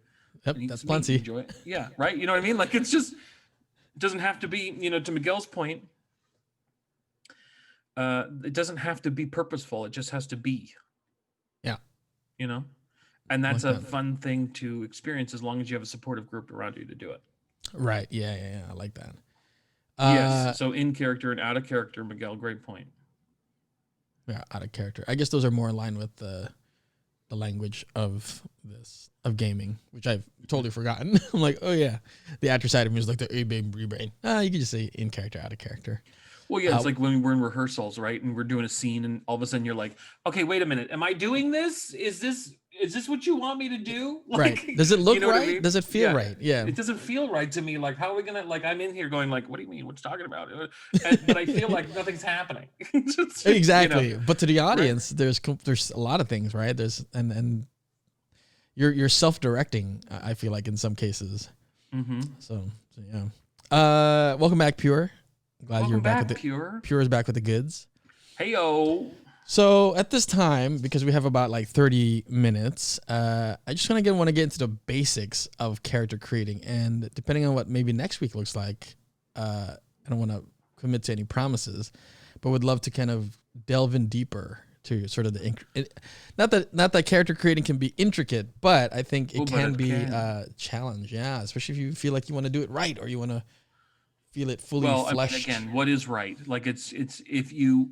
Yep, and eat that's some meat and plenty. enjoy it. Yeah, right. You know what I mean? Like, it's just, it doesn't have to be, to Miguel's point, it doesn't have to be purposeful. It just has to be. Yeah. And that's Like a that. fun thing to experience as long as you have a supportive group around you to do it. Right. Yeah. I like that. Yes. So in character and out of character, Miguel, great point. Yeah, out of character. I guess those are more in line with the language of gaming, which I've totally forgotten. I'm like, oh yeah, the actor side of me is like the A brain, B brain. You can just say in character, out of character. Well, yeah, it's like when we're in rehearsals, right? And we're doing a scene, and all of a sudden you're like, okay, wait a minute. Am I doing this? Is this what you want me to do? Like, right. Does it look right? I mean? Does it feel right? Yeah. It doesn't feel right to me. Like, how are we going to, like, I'm in here going like, what do you mean? What you talking about? But I feel like nothing's happening. Exactly. But to the audience, right? there's a lot of things, right? There's, and you're self-directing, I feel like in some cases. So yeah. Welcome back, Pure. Glad you're back with Pure. Pure is back with the goods. Heyo. So at this time, because we have about like 30 minutes, I just want to get into the basics of character creating, and depending on what maybe next week looks like, I don't want to commit to any promises, but would love to kind of delve in deeper to sort of not that character creating can be intricate, but I think it can be a challenge. Yeah, especially if you feel like you want to do it right or you want to feel it fully fleshed. I mean, again, what is right? Like it's if you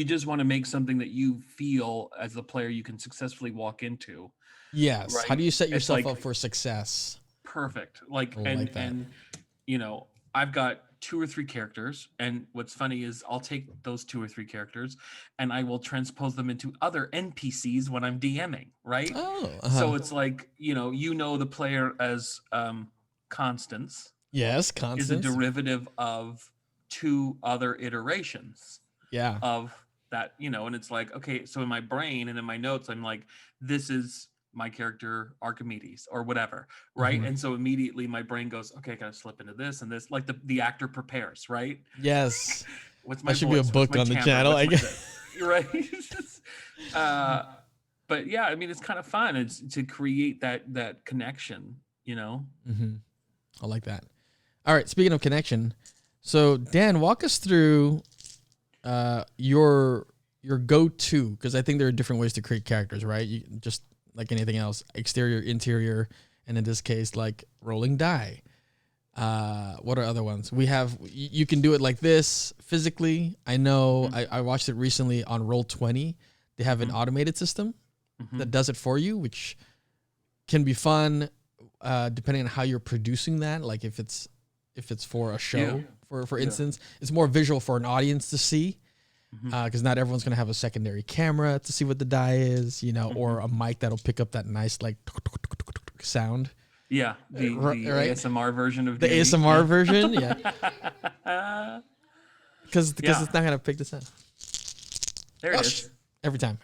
just want to make something that you feel as the player you can successfully walk into. Yes. Right? How do you set yourself up for success? Perfect. And I've got 2 or 3 characters, and what's funny is I'll take those 2 or 3 characters and I will transpose them into other NPCs when I'm DMing, right? So it's like, the player as Constance. Yes, Constance is a derivative of 2 other iterations Yeah. of that, and it's like, okay, so in my brain and in my notes, I'm like, this is my character Archimedes or whatever, right? Mhm. And so immediately my brain goes, okay, I gotta slip into this and this, like the actor prepares, right? Yes. What's my That should be a voice? What's book my on the timbre? channel, What's I my guess. this? Right? But yeah, I mean, it's kind of fun. It's to create that connection, Mm-hmm. I like that. All right. Speaking of connection, so Dan, walk us through your go-to, because I think there are different ways to create characters, right? You just like anything else, exterior, interior, and in this case, like rolling die. What are other ones? We have. You can do it like this physically. I know. I watched it recently on Roll20. They have an automated system that does it for you, which can be fun, depending on how you're producing that. Like if it's for a show, for instance, it's more visual for an audience to see, because not everyone's gonna have a secondary camera to see what the die is, or a mic that'll pick up that nice like sound. Yeah, the right? ASMR version of The D&D. ASMR version, yeah. Because it's not gonna pick this up. There it is. Every time.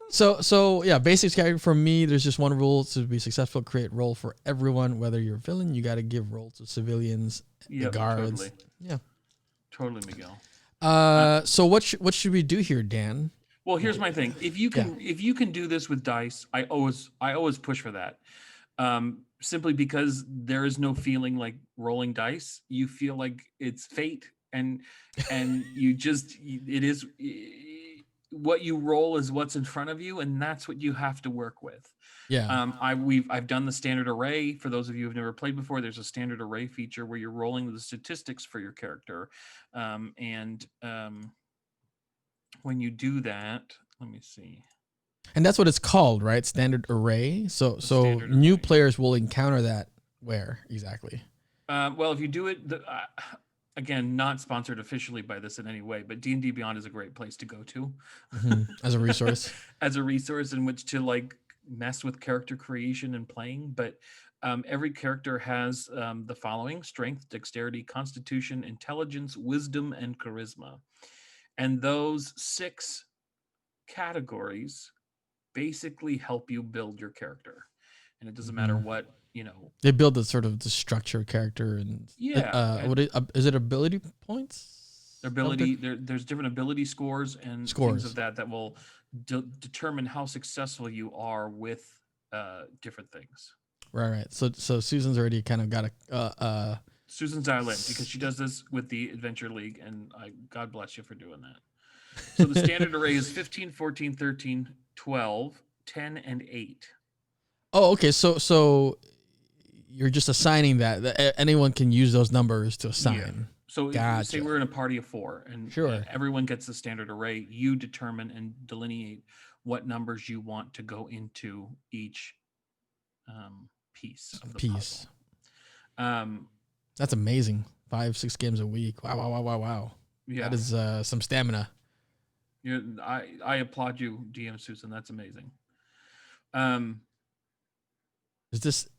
So yeah, basics character for me. There's just one rule to be successful: create role for everyone. Whether you're a villain, you got to give role to civilians, the guards. Totally. Yeah, totally, Miguel. So what should we do here, Dan? Well, here's my thing. If you can do this with dice, I always push for that. Simply because there is no feeling like rolling dice. You feel like it's fate, and you just it is. What you roll is what's in front of you, and that's what you have to work with. Yeah. I've done the standard array. For those of you who've never played before, there's a standard array feature where you're rolling the statistics for your character, and when you do that, let me see. And that's what it's called, right? Standard array. So Standard new array. players will encounter that where exactly? Well, if you do it, again, not sponsored officially by this in any way, but D&D Beyond is a great place to go to As a resource. as a resource in which to like mess with character creation and playing. But every character has the following: strength, dexterity, constitution, intelligence, wisdom, and charisma. And those 6 categories basically help you build your character. And it doesn't matter what, They build the sort of the structure of character and is it ability points? ability. There's different ability scores and things of that will determine how successful you are with different things. Right. So Susan's already kind of got a Susan's dialed in because she does this with the Adventure League, and God bless you for doing that. So the standard array is 15, 14, 13, 12, 10, and 8. Oh, okay. So you're just assigning that anyone can use those numbers to assign. Yeah. So Gotcha. say we're in a party of 4, and Sure. everyone gets the standard array. You determine and delineate what numbers you want to go into each piece of the puzzle. That's amazing. 5-6 games a week. Wow. Yeah. That is some stamina. I applaud you, DM Susan. That's amazing. Is this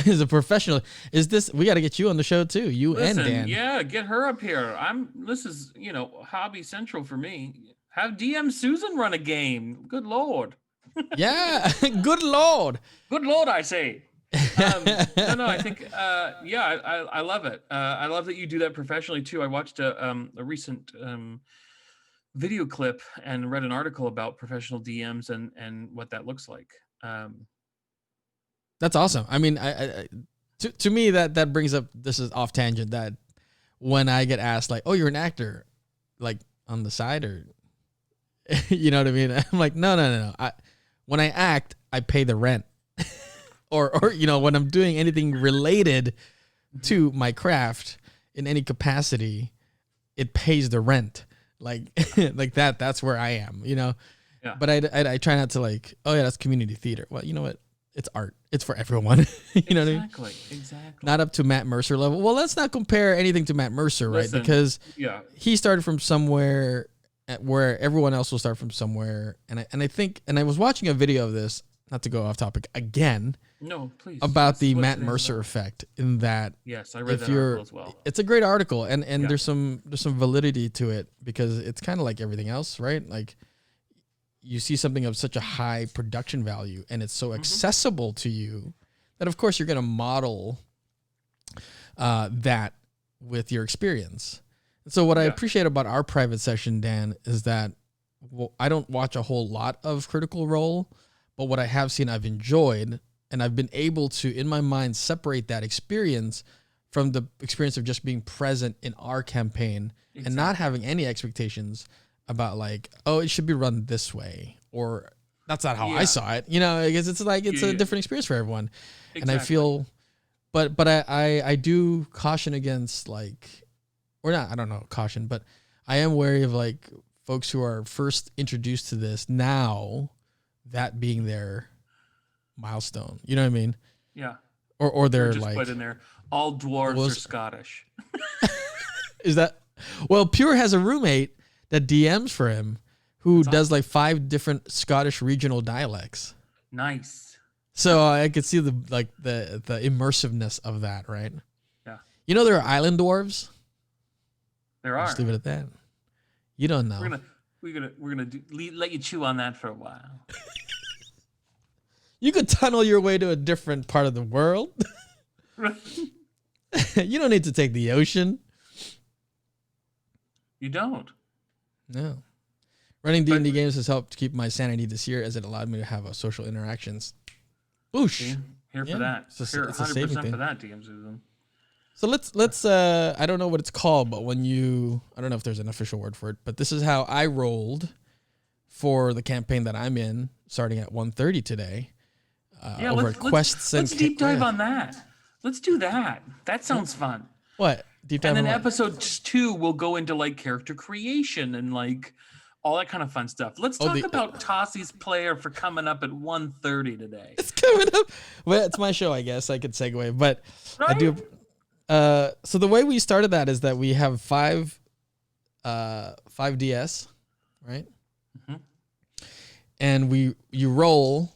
is a professional? Is this? We got to get you on the show too. Listen, and Dan. Yeah, get her up here. This is hobby central for me. Have DM Susan run a game. Good Lord. Yeah. Good Lord. Good Lord, I say. No, I think I love it. I love that you do that professionally too. I watched a recent video clip and read an article about professional DMs and what that looks like. That's awesome. I mean, to me that brings up, this is off tangent, that when I get asked like, "Oh, you're an actor," like on the side, or you know what I mean? I'm like, no. When I act, I pay the rent. or when I'm doing anything related to my craft in any capacity, it pays the rent. Like like that's where I am, Yeah. But I try not to like, oh yeah, that's community theater. Well, you know what? It's art. It's for everyone. You know what I mean? Exactly. Not up to Matt Mercer level. Well, let's not compare anything to Matt Mercer, right? Listen, because he started from somewhere where everyone else will start from somewhere. And I think I was watching a video of this. not to go off topic again, No, please. about the What's Matt it Mercer about? effect, in that Yes, I read if that you're, article as well. it's a great article, and Yeah. there's some validity to it, because it's kind of like everything else, right? Like, you see something of such a high production value and it's so accessible to you that of course you're going to model that with your experience. So what I appreciate about our private session, Dan, is that I don't watch a whole lot of Critical Role, but what I have seen, I've enjoyed, and I've been able to, in my mind, separate that experience from the experience of just being present in our campaign and not having any expectations about like, oh, it should be run this way, or that's not how I saw it. You know, because it's like, it's a different experience for everyone. And I feel, but I do caution against like, or not, I don't know, caution, but I am wary of like folks who are first introduced to this now, that being their milestone. You know what I mean? Yeah. Or they're just like, put in there, all dwarves are Scottish. is that, well, Pure has a roommate that DMs for him who does like 5 different Scottish regional dialects. Nice. So I could see the immersiveness of that, right? Yeah. You know, there are island dwarves. There are. Just leave it at that. You don't know. We're gonna let you chew on that for a while. You could tunnel your way to a different part of the world. You don't need to take the ocean. You don't. No. Running D&D games has helped keep my sanity this year, as it allowed me to have social interactions. Boosh. Here for that. It's a Here, saving 100% thing. for that, DM Susan. So let's I don't know what it's called, but when I don't know if there's an official word for it, but this is how I rolled for the campaign that I'm in, starting at 1:30 today. Over quests let's deep dive on that. Let's do that. That sounds fun. What? Deep dive. And then on what? episode 2 will go into like character creation and like all that kind of fun stuff. Let's talk about Tossie's player for coming up at 1:30 today. It's coming up. Well, it's my show, I guess I could segue, but right? I do. So the way we started that is that we have 5 DS, right? Mm-hmm. And you roll,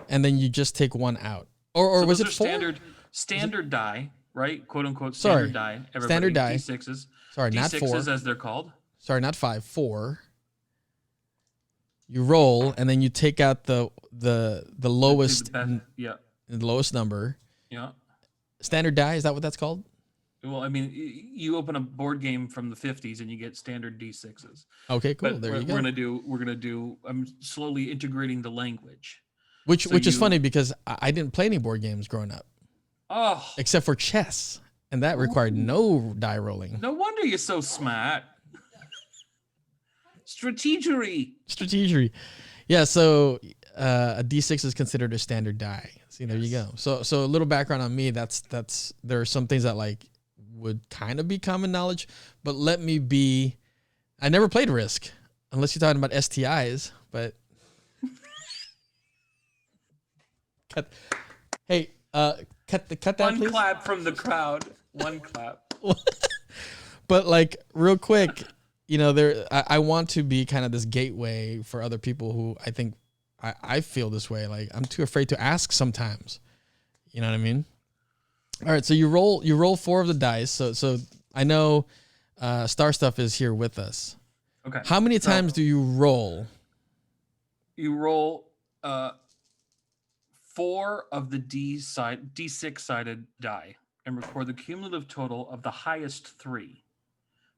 and then you just take one out, or so was it are 4? standard die, right? Quote unquote standard die. Everybody, standard die. D6s. Sorry, not D6s 4. as they're called. Sorry, not 5. 4. You roll, and then you take out the lowest, the lowest number. Yeah. Standard die, is that what that's called? Well, I mean, you open a board game from the 50s and you get standard D6s. Okay, cool. But there you go. We're gonna do. I'm slowly integrating the language. Which is funny because I didn't play any board games growing up. Oh. Except for chess, and that required no die rolling. No wonder you're so smart. Strategery. Yeah, so a D6 is considered a standard die. See, there you go. So a little background on me. That's there are some things that like would kind of be common knowledge, but let me be. I never played Risk, unless you're talking about STIs. But cut. Hey, cut that, One please. clap from the crowd. One clap. But like real quick, you know, I want to be kind of this gateway for other people who I think I feel this way. Like I'm too afraid to ask sometimes. You know what I mean? All right, so you roll 4 of the dice. So I know Star Stuff is here with us. Okay. How many times do you roll? You roll 4 of the D6 sided die and record the cumulative total of the highest 3.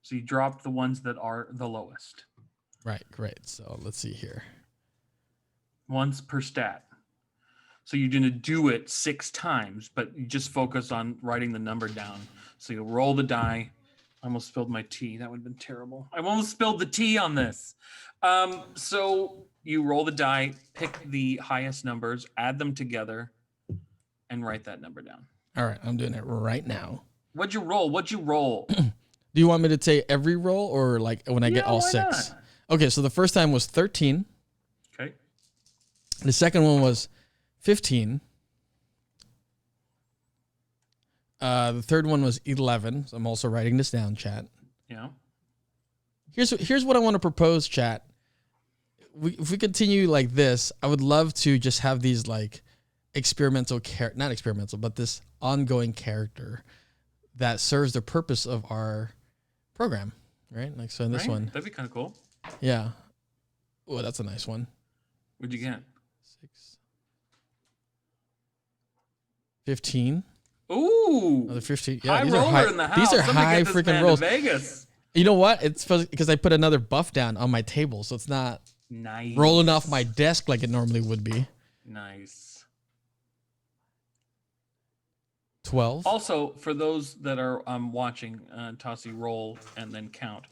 So you drop the ones that are the lowest. Right, great. So let's see here. Once per stat. So you're going to do it 6 times, but you just focus on writing the number down. So you roll the die. I almost spilled my tea. That would have been terrible. I almost spilled the tea on this. So you roll the die, pick the highest numbers, add them together, and write that number down. All right, I'm doing it right now. What'd you roll? Do you want me to say every roll or like when I get all 6? Not? Okay, so the first time was 13. Okay. The second one was 15. The third one was 11. So I'm also writing this down, chat. Yeah. Here's what I want to propose, chat. if we continue like this, I would love to just have these like not experimental, but this ongoing character that serves the purpose of our program, right? Like, so in this one, that'd be kind of cool. yeah. Oh, that's a nice one. What'd you get? 6, 15. Ooh, Another 15. Yeah, high these roller are high. in the house. These are Somebody high get this freaking man to rolls. Vegas. You know what? It's because I put another buff down on my table, so it's not Nice. rolling off my desk like it normally would be. Nice. 12. Also, for those that are watching, Tossie roll and then count.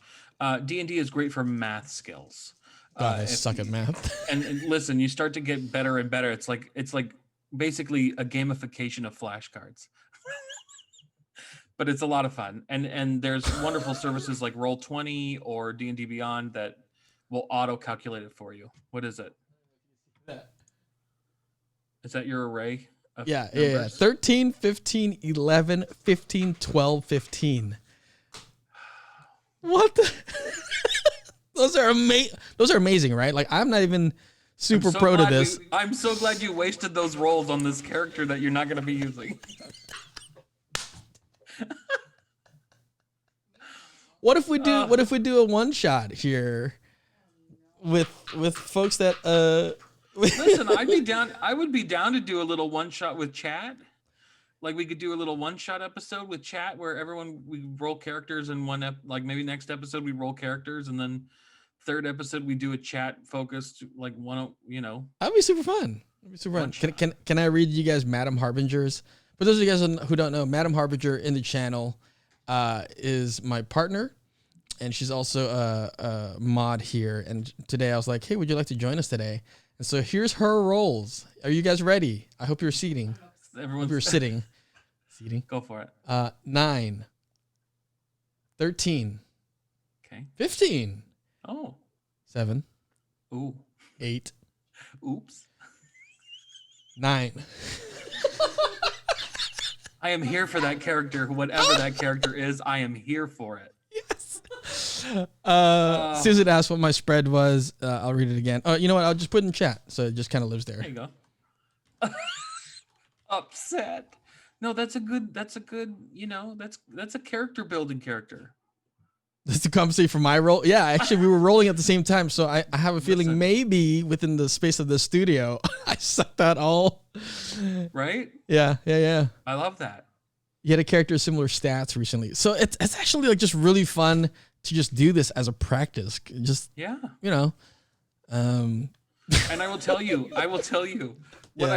D&D is great for math skills. God, I suck at math. and listen, you start to get better and better. It's like basically a gamification of flashcards. But it's a lot of fun. And there's wonderful services like Roll20 or D&D Beyond that will auto calculate it for you. What is it? Is that your array of Yeah. numbers? 13, 15, 11, 15, 12, 15. What the? Those are amazing, right? Like, I'm not even super pro to this. I'm so glad you wasted those rolls on this character that you're not going to be using. What if we do a one shot here with folks that Listen, I would be down to do a little one shot with chat. Like, we could do a little one shot episode with chat where we roll characters in like maybe next episode we roll characters, and then third episode we do a chat focused like one, you know. That'd be super fun. Can I read you guys Madam Harbingers? For those of you guys who don't know, Madam Harbinger in the channel is my partner, and she's also a mod here. And today I was like, hey, would you like to join us today? And so here's her roles. Are you guys ready? I hope you're seating. You're sitting. Seating. Go for it. 9, 13, Okay. 15, Oh. 7, Ooh. 8, Oops. 9. I am here for that character. Whatever that character is, I am here for it. Yes. Susan asked what my spread was. I'll read it again. You know what? I'll just put it in chat, so it just kind of lives there. There you go. Upset. No, that's a good, you know, that's a character building character. That's the compensate for my role. Yeah, actually, we were rolling at the same time, so I have a feeling maybe within the space of the studio, I sucked out all. Right? Yeah. I love that. You had a character with similar stats recently, so it's actually like just really fun to just do this as a practice. Just you know. And I will tell you, what Yeah.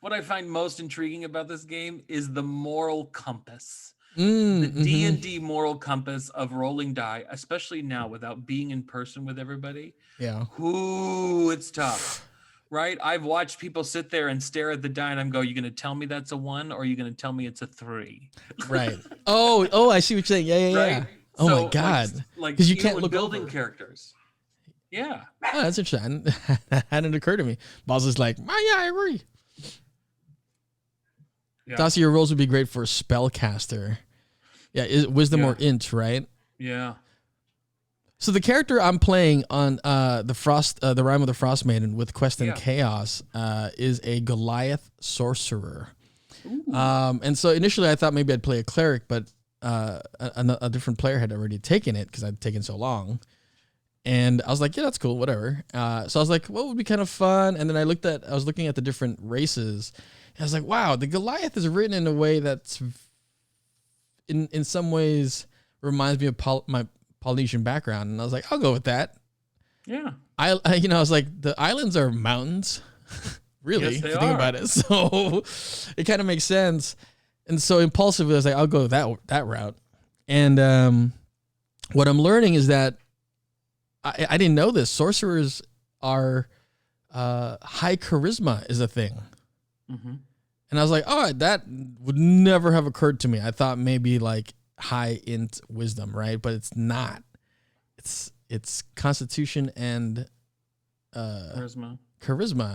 I find most intriguing about this game is the moral compass. The mm-hmm. D&D moral compass of rolling die, especially now without being in person with everybody. Yeah. Ooh, it's tough, right? I've watched people sit there and stare at the die and I'm go, you going to tell me that's a 1 or are you going to tell me it's a 3? Right. Oh, I see what you're saying. Yeah. Right? Oh So, my God. Like Because you even can't with look building over. characters. Yeah. Oh, that's interesting. That hadn't occurred to me. Boss is like, oh, yeah, I agree. Yeah. Tassie, your roles would be great for a spellcaster. Yeah, wisdom or int, right? Yeah. So the character I'm playing on the Rime of the Frost Maiden with Quest and Chaos is a Goliath sorcerer. And so initially I thought maybe I'd play a cleric, but a different player had already taken it because I'd taken so long. And I was like, yeah, that's cool, whatever. So I was like, what would be kind of fun? And then I was looking at the different races. And I was like, wow, the Goliath is written in a way that's in some ways reminds me of my Polynesian background. And I was like, I'll go with that. Yeah. I was like, the islands are mountains, really, Yes, they if you think are. about it. So it kind of makes sense. And so impulsively, I was like, I'll go that route. And what I'm learning is that I didn't know this. Sorcerers are high charisma is a thing. Mm-hmm. And I was like, oh, that would never have occurred to me. I thought maybe like high int wisdom, right? But it's not. It's constitution and charisma.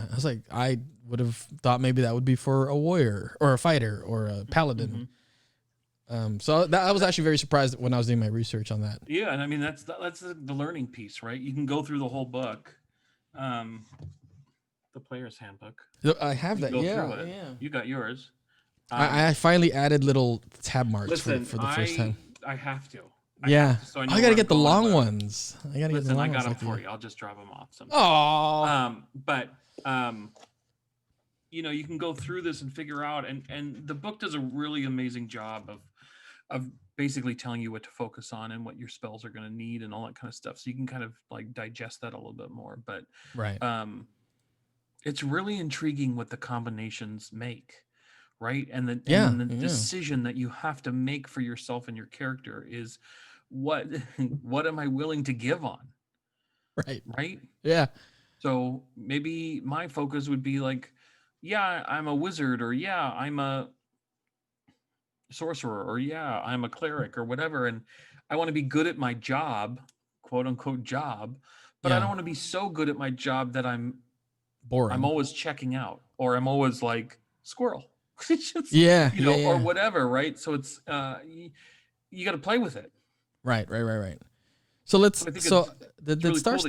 I was like, I would have thought maybe that would be for a warrior or a fighter or a paladin. So I was actually very surprised when I was doing my research on that. Yeah, and I mean that's the learning piece, right? You can go through the whole book the player's handbook. I have You that. go through Yeah, it. yeah. You got yours. I finally added little tab marks Listen, for the first time. I have to. Yeah. So I I know gotta where get I'm the going, long but- ones. I gotta get the Listen, long I ones. got them like for you. you. I'll just drop them off sometime. Aww. But you know, you can go through this and figure out, and the book does a really amazing job of basically telling you what to focus on and what your spells are going to need and all that kind of stuff. So you can kind of like digest that a little bit more. But Right. it's really intriguing what the combinations make, right? And then the decision that you have to make for yourself and your character is what what am I willing to give on? Right? Yeah. So maybe my focus would be like, yeah, I'm a wizard, or yeah, I'm a sorcerer, or yeah, I'm a cleric, or whatever, and I want to be good at my job, quote unquote job, but I don't want to be so good at my job that I'm boring. I'm always checking out, or I'm always like squirrel. It's just, or whatever, right? So it's you got to play with it. Right. So let's did really Star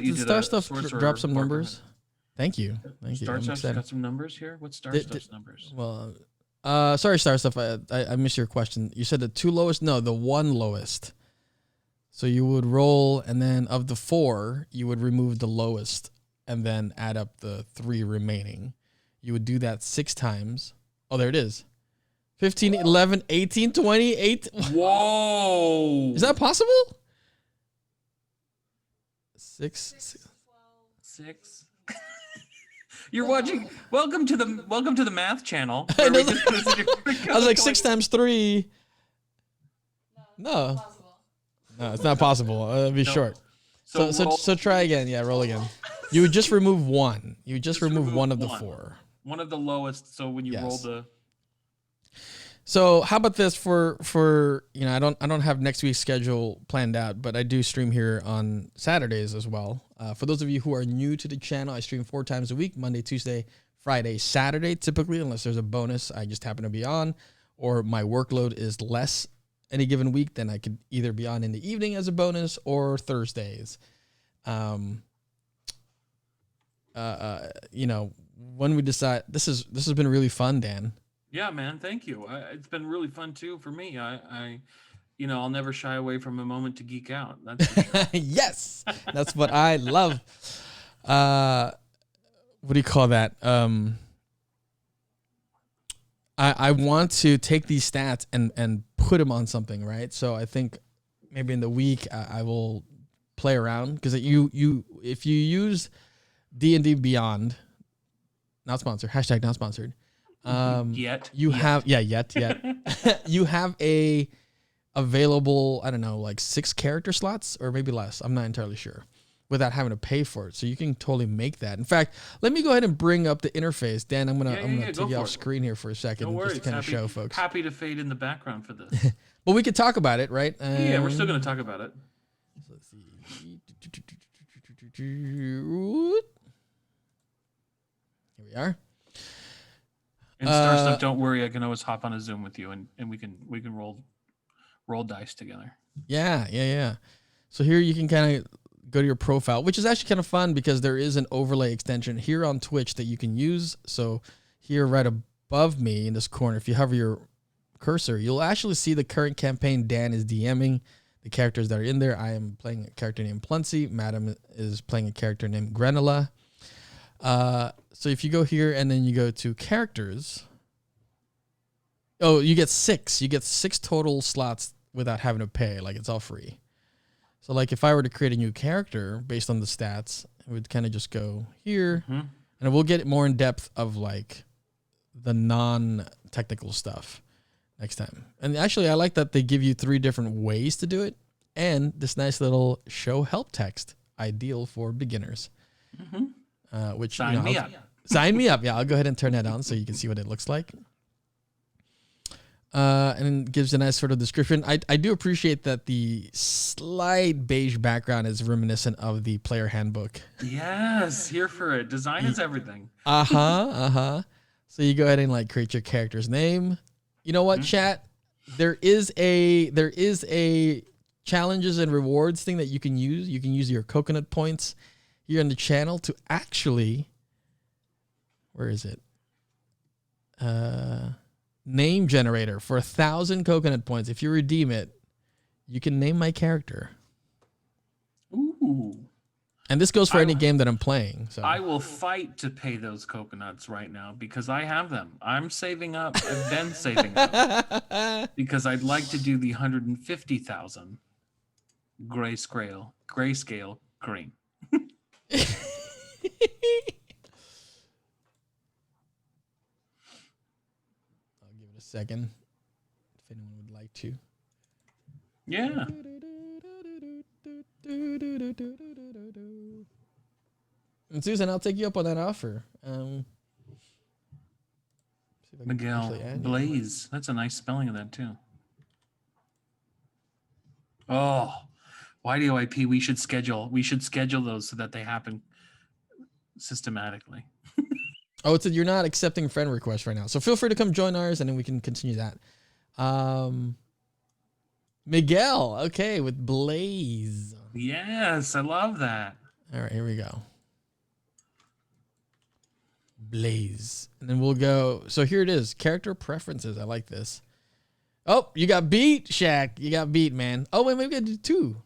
Stuff drop some numbers. Thank you. Star Stuff's got some numbers here. What's Star Stuff's numbers? Well, sorry, Star Stuff. I missed your question. You said the 2 lowest? No, the 1 lowest. So you would roll, and then of the 4, you would remove the lowest, and then add up the 3 remaining. You would do that 6 times. Oh, there it is. 15, 11, 18, 20, 8. Whoa! Is that possible? 6. You're watching. Welcome to the math channel. I was like 6 times 3. No, it's not possible. It'll be short. So try again. Yeah, roll again. You would just remove 1. You would just remove one of the 4. One of the lowest. So when you roll the. So how about this for I don't have next week's schedule planned out, but I do stream here on Saturdays as well. For those of you who are new to the channel, I stream 4 times a week: Monday, Tuesday, Friday, Saturday, typically, unless there's a bonus I just happen to be on, or my workload is less any given week. Then I could either be on in the evening as a bonus or Thursdays. When we decide, this has been really fun, Dan. Yeah, man. Thank you. It's been really fun too for me. I'll never shy away from a moment to geek out. That's for sure. Yes, that's what I love. What do you call that? I want to take these stats and put them on something, right? So I think maybe in the week I will play around, because if you use D&D Beyond, not sponsored, # not sponsored. Yet you have a available, I don't know, like 6 character slots, or maybe less, I'm not entirely sure, without having to pay for it. So you can totally make that. In fact, let me go ahead and bring up the interface. Dan, I'm gonna take you off screen here for a second, just to kind of show folks. Happy to fade in the background for this. But we could talk about it, right? Yeah, we're still gonna talk about it. So let's see. Here we are. And Star Stuff, don't worry, I can always hop on a Zoom with you, and we can roll dice together. Yeah. So here you can kind of go to your profile, which is actually kind of fun, because there is an overlay extension here on Twitch that you can use. So here right above me in this corner, if you hover your cursor, you'll actually see the current campaign Dan is DMing, the characters that are in there. I am playing a character named Pluncy. Madam is playing a character named Granola. So if you go here and then you go to characters, you get 6. You get 6 total slots without having to pay. Like, it's all free. So like if I were to create a new character based on the stats, it would kind of just go here, and we'll get more in depth of like the non-technical stuff next time. And actually, I like that they give you 3 different ways to do it, and this nice little show help text, ideal for beginners. Which sign me up. Sign me up. Yeah, I'll go ahead and turn that on so you can see what it looks like. And it gives a nice sort of description. I do appreciate that the slight beige background is reminiscent of the player handbook. Yes, here for it. Design is everything. So you go ahead and like create your character's name. You know what, chat? There is a challenges and rewards thing that you can use. You can use your coconut points here on the channel to actually, where is it? Name generator for 1,000 coconut points. If you redeem it, you can name my character. Ooh. And this goes for any game that I'm playing. So I will fight to pay those coconuts right now because I have them. I'm saving up. I've been saving up because I'd like to do the 150,000 grayscale cream. I'll give it a second if anyone would like to. Yeah. And Susan, I'll take you up on that offer. Miguel Blaze. That's a nice spelling of that too. Oh, YDOIP. We should schedule those so that they happen systematically. Oh, it's you're not accepting friend requests right now, so feel free to come join ours, and then we can continue that. Miguel, okay, with Blaze. Yes, I love that. All right, here we go. Blaze. And then we'll go. So here it is. Character preferences. I like this. Oh, you got beat, Shaq. You got beat, man. Oh, wait, maybe we got to do 2.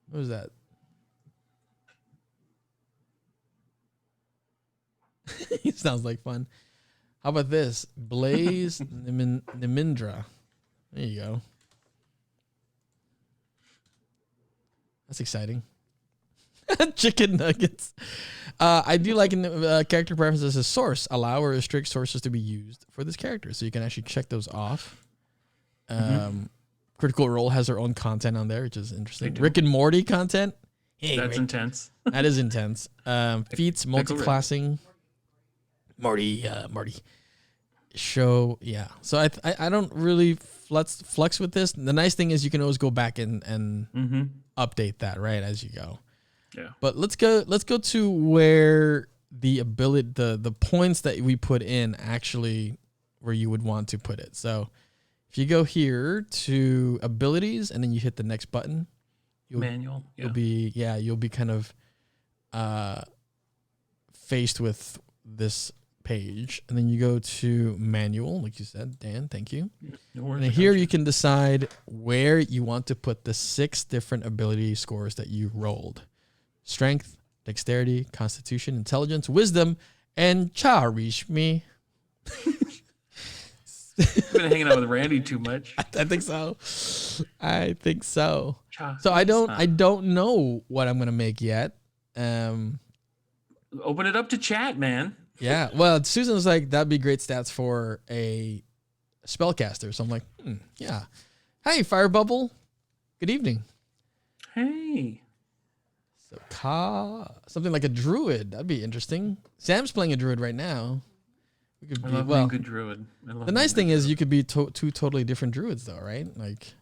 What was that? It sounds like fun. How about this? Blaze Nimindra. There you go. That's exciting. Chicken nuggets. I do like in character preferences as source. Allow or restrict sources to be used for this character. So you can actually check those off. Critical Role has their own content on there, which is interesting. Rick and Morty content. Hey, that's intense. That is intense. Feats, multi-classing. Marty show. Yeah. So I don't really flux with this. The nice thing is you can always go back and update that right as you go. Yeah. But let's go to where the ability, the points that we put in actually where you would want to put it. So if you go here to abilities and then you hit the next button, manual. You'll be kind of faced with this page, and then you go to manual, like you said, Dan. Thank you. No worries, and here you can decide where you want to put the 6 different ability scores that you rolled: strength, dexterity, constitution, intelligence, wisdom, and charisma. I've been hanging out with Randy too much. I think so. So I don't know what I'm gonna make yet. Open it up to chat, man. Yeah. Well, Susan was like, that'd be great stats for a spellcaster. So I'm like, yeah. Hey, Fire Bubble. Good evening. Hey. So something like a druid. That'd be interesting. Sam's playing a druid right now. We could I love being a good druid. The nice thing is you could be 2 totally different druids, though, right? Like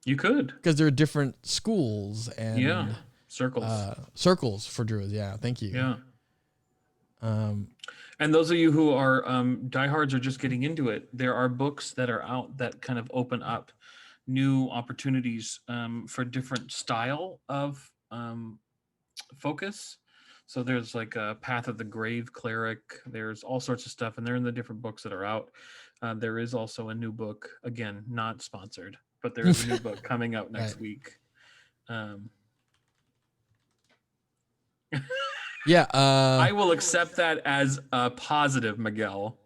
you could, because there are different schools and circles for druids. Yeah. Thank you. Yeah. And those of you who are diehards or just getting into it, there are books that are out that kind of open up new opportunities for different style of focus. So there's like a Path of the Grave Cleric. There's all sorts of stuff, and they're in the different books that are out. There is also a new book, again, not sponsored, but there is a new book coming out next week. Yeah, I will accept that as a positive, Miguel.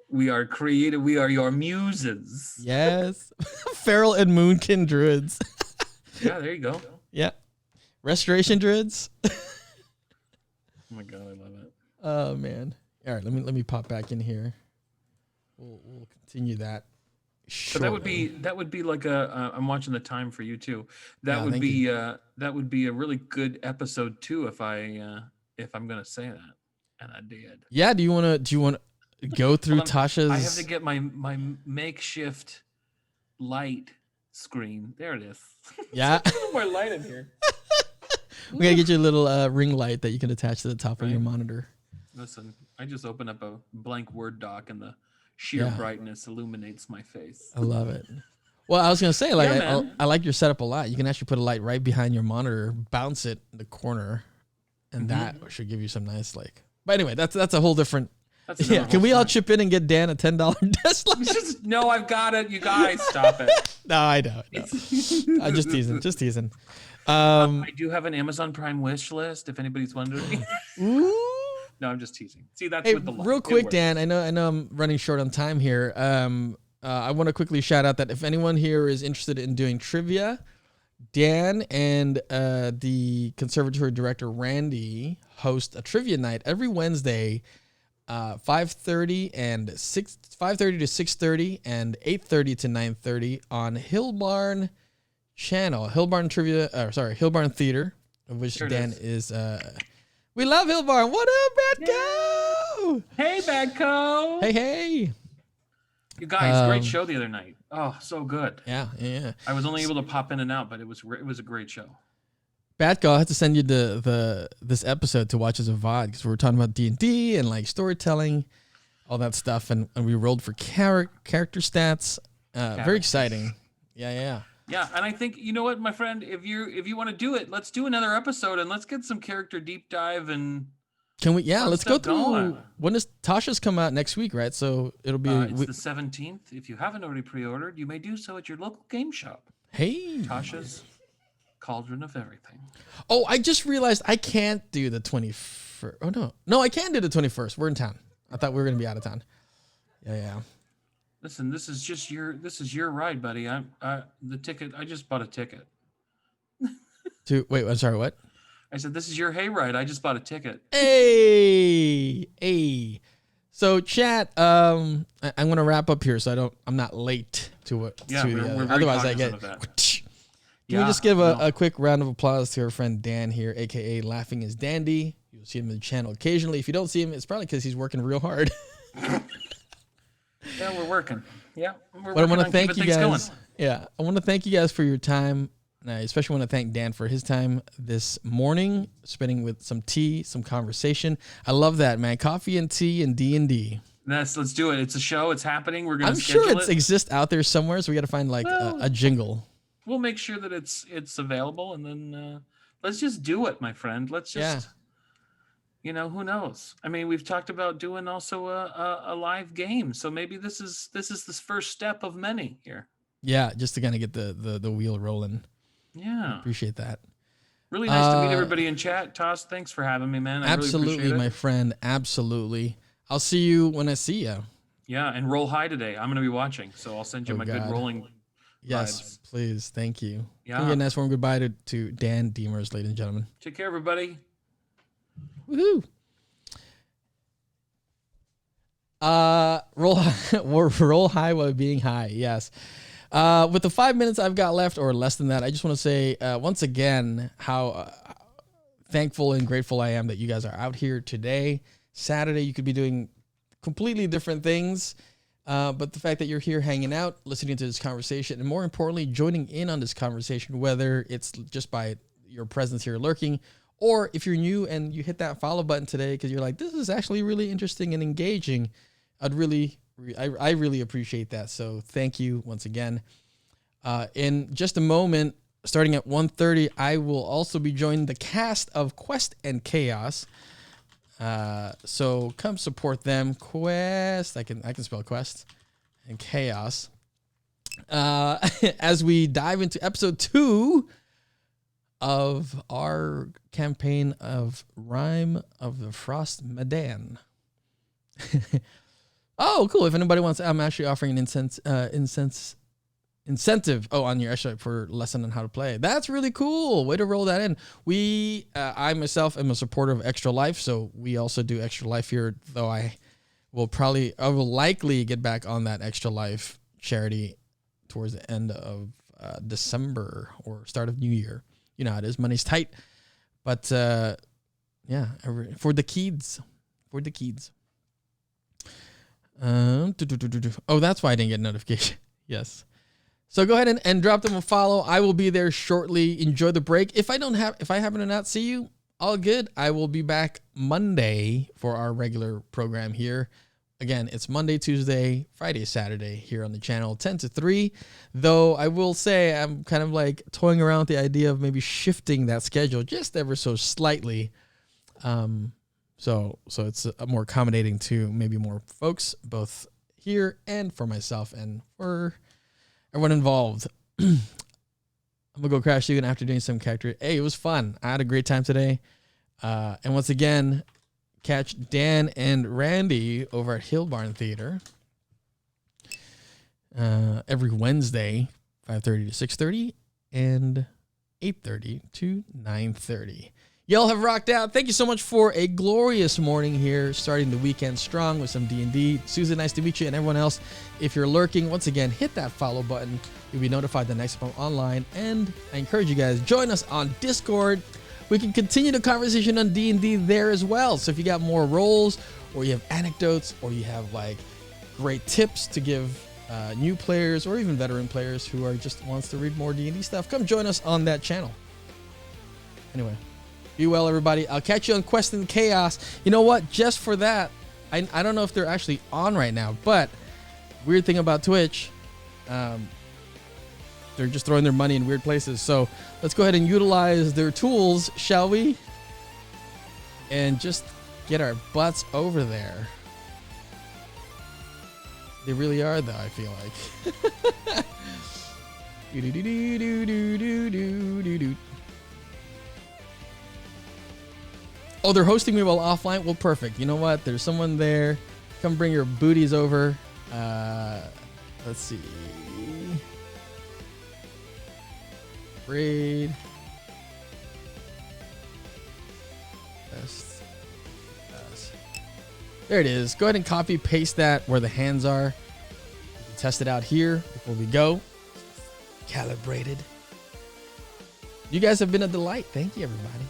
We are creative. We are your muses. Yes. Feral and Moonkin druids. Yeah, there you go. Yeah. Restoration druids. Oh my god, I love it. Oh man. All right, let me pop back in here. We'll continue that. So that would be like a. I'm watching the time for you too. That would be a really good episode too if I'm gonna say that, and I did. Yeah. Do you want to go through Tasha's? I have to get my makeshift light screen. There it is. Yeah. More light in here. We gotta get you a little ring light that you can attach to the top of your monitor. Listen, I just opened up a blank Word doc and the sheer brightness illuminates my face. I love it. Well, I was gonna say, like, Yeah, man. I like your setup a lot. You can actually put a light right behind your monitor, bounce it in the corner, and that should give you some nice like. But anyway, that's a whole different. That's another Yeah, whole can we all story. chip in and get Dan a $10 desk light? No, I've got it. You guys, stop it. No, I know. No. I'm just teasing. Just teasing. I do have an Amazon Prime wish list. If anybody's wondering. Ooh. No, I'm just teasing. See, that's Hey, with the real quick, Dan. I know I'm running short on time here. I want to quickly shout out that if anyone here is interested in doing trivia, Dan and the conservatory director Randy host a trivia night every Wednesday, 5:30 to 6:30 and 8:30 to 9:30 on Hillbarn channel, Hillbarn Theater, of which Sure Dan is. We love Hillbarn. What up, Batco? Hey, Badco. Hey. You guys, great show the other night. Oh, so good. Yeah. I was only able to pop in and out, but it was a great show. Batco, I have to send you this episode to watch as a VOD because we were talking about D&D and like storytelling, all that stuff, and we rolled for character stats. Very exciting. Yeah. Yeah, and I think you know what, my friend, if you want to do it, let's do another episode and let's get some character deep dive and. Can we? Yeah, let's go stuff through. going. When does Tasha's come out next week, right? So it'll be. It's the 17th. If you haven't already pre-ordered, you may do so at your local game shop. Hey, Tasha's Cauldron of Everything. Oh, I just realized I can't do the 21st. Oh no, I can do the 21st. We're in town. I thought we were gonna be out of town. Yeah. Listen, this is your ride, buddy. The ticket. I just bought a ticket. Wait, I'm sorry. What? I said this is your hayride. I just bought a ticket. Hey. So chat. I'm gonna wrap up here, so I'm not late to what. Yeah, to we're very otherwise I cognizant get. of that. Can we just give a quick round of applause to our friend Dan here, aka LaughingisDanD? You'll see him in the channel occasionally. If you don't see him, it's probably because he's working real hard. Yeah, we're working. Yeah, But I want to thank you guys. Yeah, I want to thank you guys for your time. And I especially want to thank Dan for his time this morning, spending with some tea, some conversation. I love that, man. Coffee and tea and D&D. Let's do it. It's a show. It's happening. We're gonna. I'm sure it exists out there somewhere, so we got to find like a jingle. We'll make sure that it's available, and then let's just do it, my friend. Let's just. You know, who knows? I mean, we've talked about doing also a live game, so maybe this is the first step of many here. Yeah, just to kind of get the wheel rolling. Yeah, appreciate that. Really nice to meet everybody in chat. Toss, thanks for having me, man. I absolutely, really appreciate it. my friend. Absolutely. I'll see you when I see you. Yeah, and roll high today. I'm going to be watching, so I'll send you my good rolling. Yes, vibes. please. Thank you. Yeah. Can we get a nice warm goodbye to Dan Demers, ladies and gentlemen. Take care, everybody. Woohoo! Roll high while being high. Yes. With the 5 minutes I've got left, or less than that, I just want to say once again how thankful and grateful I am that you guys are out here today. Saturday, you could be doing completely different things, but the fact that you're here hanging out, listening to this conversation, and more importantly, joining in on this conversation, whether it's just by your presence here lurking, or if you're new and you hit that follow button today because you're like, this is actually really interesting and engaging, I really appreciate that. So thank you once again. In just a moment, starting at 1:30, I will also be joining the cast of Quest and Chaos. So come support them. Quest, I can spell Quest, and Chaos. As we dive into episode 2 of our campaign of Rime of the Frost Madan. Oh, cool. If anybody wants, I'm actually offering an incentive. Oh, on your extra for lesson on how to play. That's really cool. Way to roll that in. I myself am a supporter of Extra Life, so we also do Extra Life here, though I will likely get back on that Extra Life charity towards the end of December or start of New Year. You know how it is. Money's tight. But yeah, for the kids. Oh, that's why I didn't get a notification. Yes. So go ahead and drop them a follow. I will be there shortly. Enjoy the break. If I happen to not see you, all good. I will be back Monday for our regular program here. Again, it's Monday, Tuesday, Friday, Saturday here on the channel, 10 to 3. Though I will say I'm kind of like toying around with the idea of maybe shifting that schedule just ever so slightly. So it's more accommodating to maybe more folks, both here and for myself and for everyone involved. I'm gonna go crash Dugan after doing some character. Hey, it was fun. I had a great time today. And once again, catch Dan and Randy over at Hill Barn Theater every Wednesday, 5:30 to 6:30 and 8:30 to 9:30. Y'all have rocked out. Thank you so much for a glorious morning here, starting the weekend strong with some D&D. Susan, nice to meet you, and everyone else. If you're lurking, once again, hit that follow button. You'll be notified the next time I'm online. And I encourage you guys, join us on Discord. We can continue the conversation on D&D there as well. So if you got more roles, or you have anecdotes, or you have like great tips to give new players, or even veteran players who are just wants to read more D&D stuff, come join us on that channel. Anyway, be well, everybody. I'll catch you on Quest and Chaos. You know what? Just for that, I don't know if they're actually on right now, but weird thing about Twitch, they're just throwing their money in weird places. So let's go ahead and utilize their tools, shall we? And just get our butts over there. They really are, though, I feel like. Oh, they're hosting me while offline? Well, perfect. You know what? There's someone there. Come bring your booties over. Let's see. Braid. Best. There it is. Go ahead and copy paste that where the hands are. We can test it out here before we go. Calibrated. You guys have been a delight. Thank you, everybody.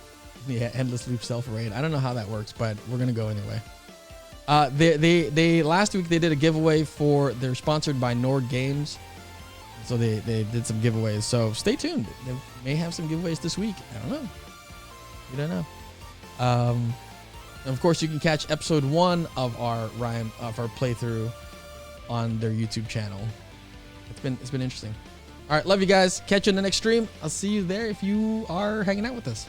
Yeah, endless loop self-raid. I don't know how that works, but we're gonna go anyway. They last week they did a giveaway for. They're sponsored by Nord Games. So they did some giveaways. So stay tuned. They may have some giveaways this week. I don't know. You don't know. And of course, you can catch episode 1 of our playthrough on their YouTube channel. It's been interesting. All right, love you guys. Catch you in the next stream. I'll see you there if you are hanging out with us.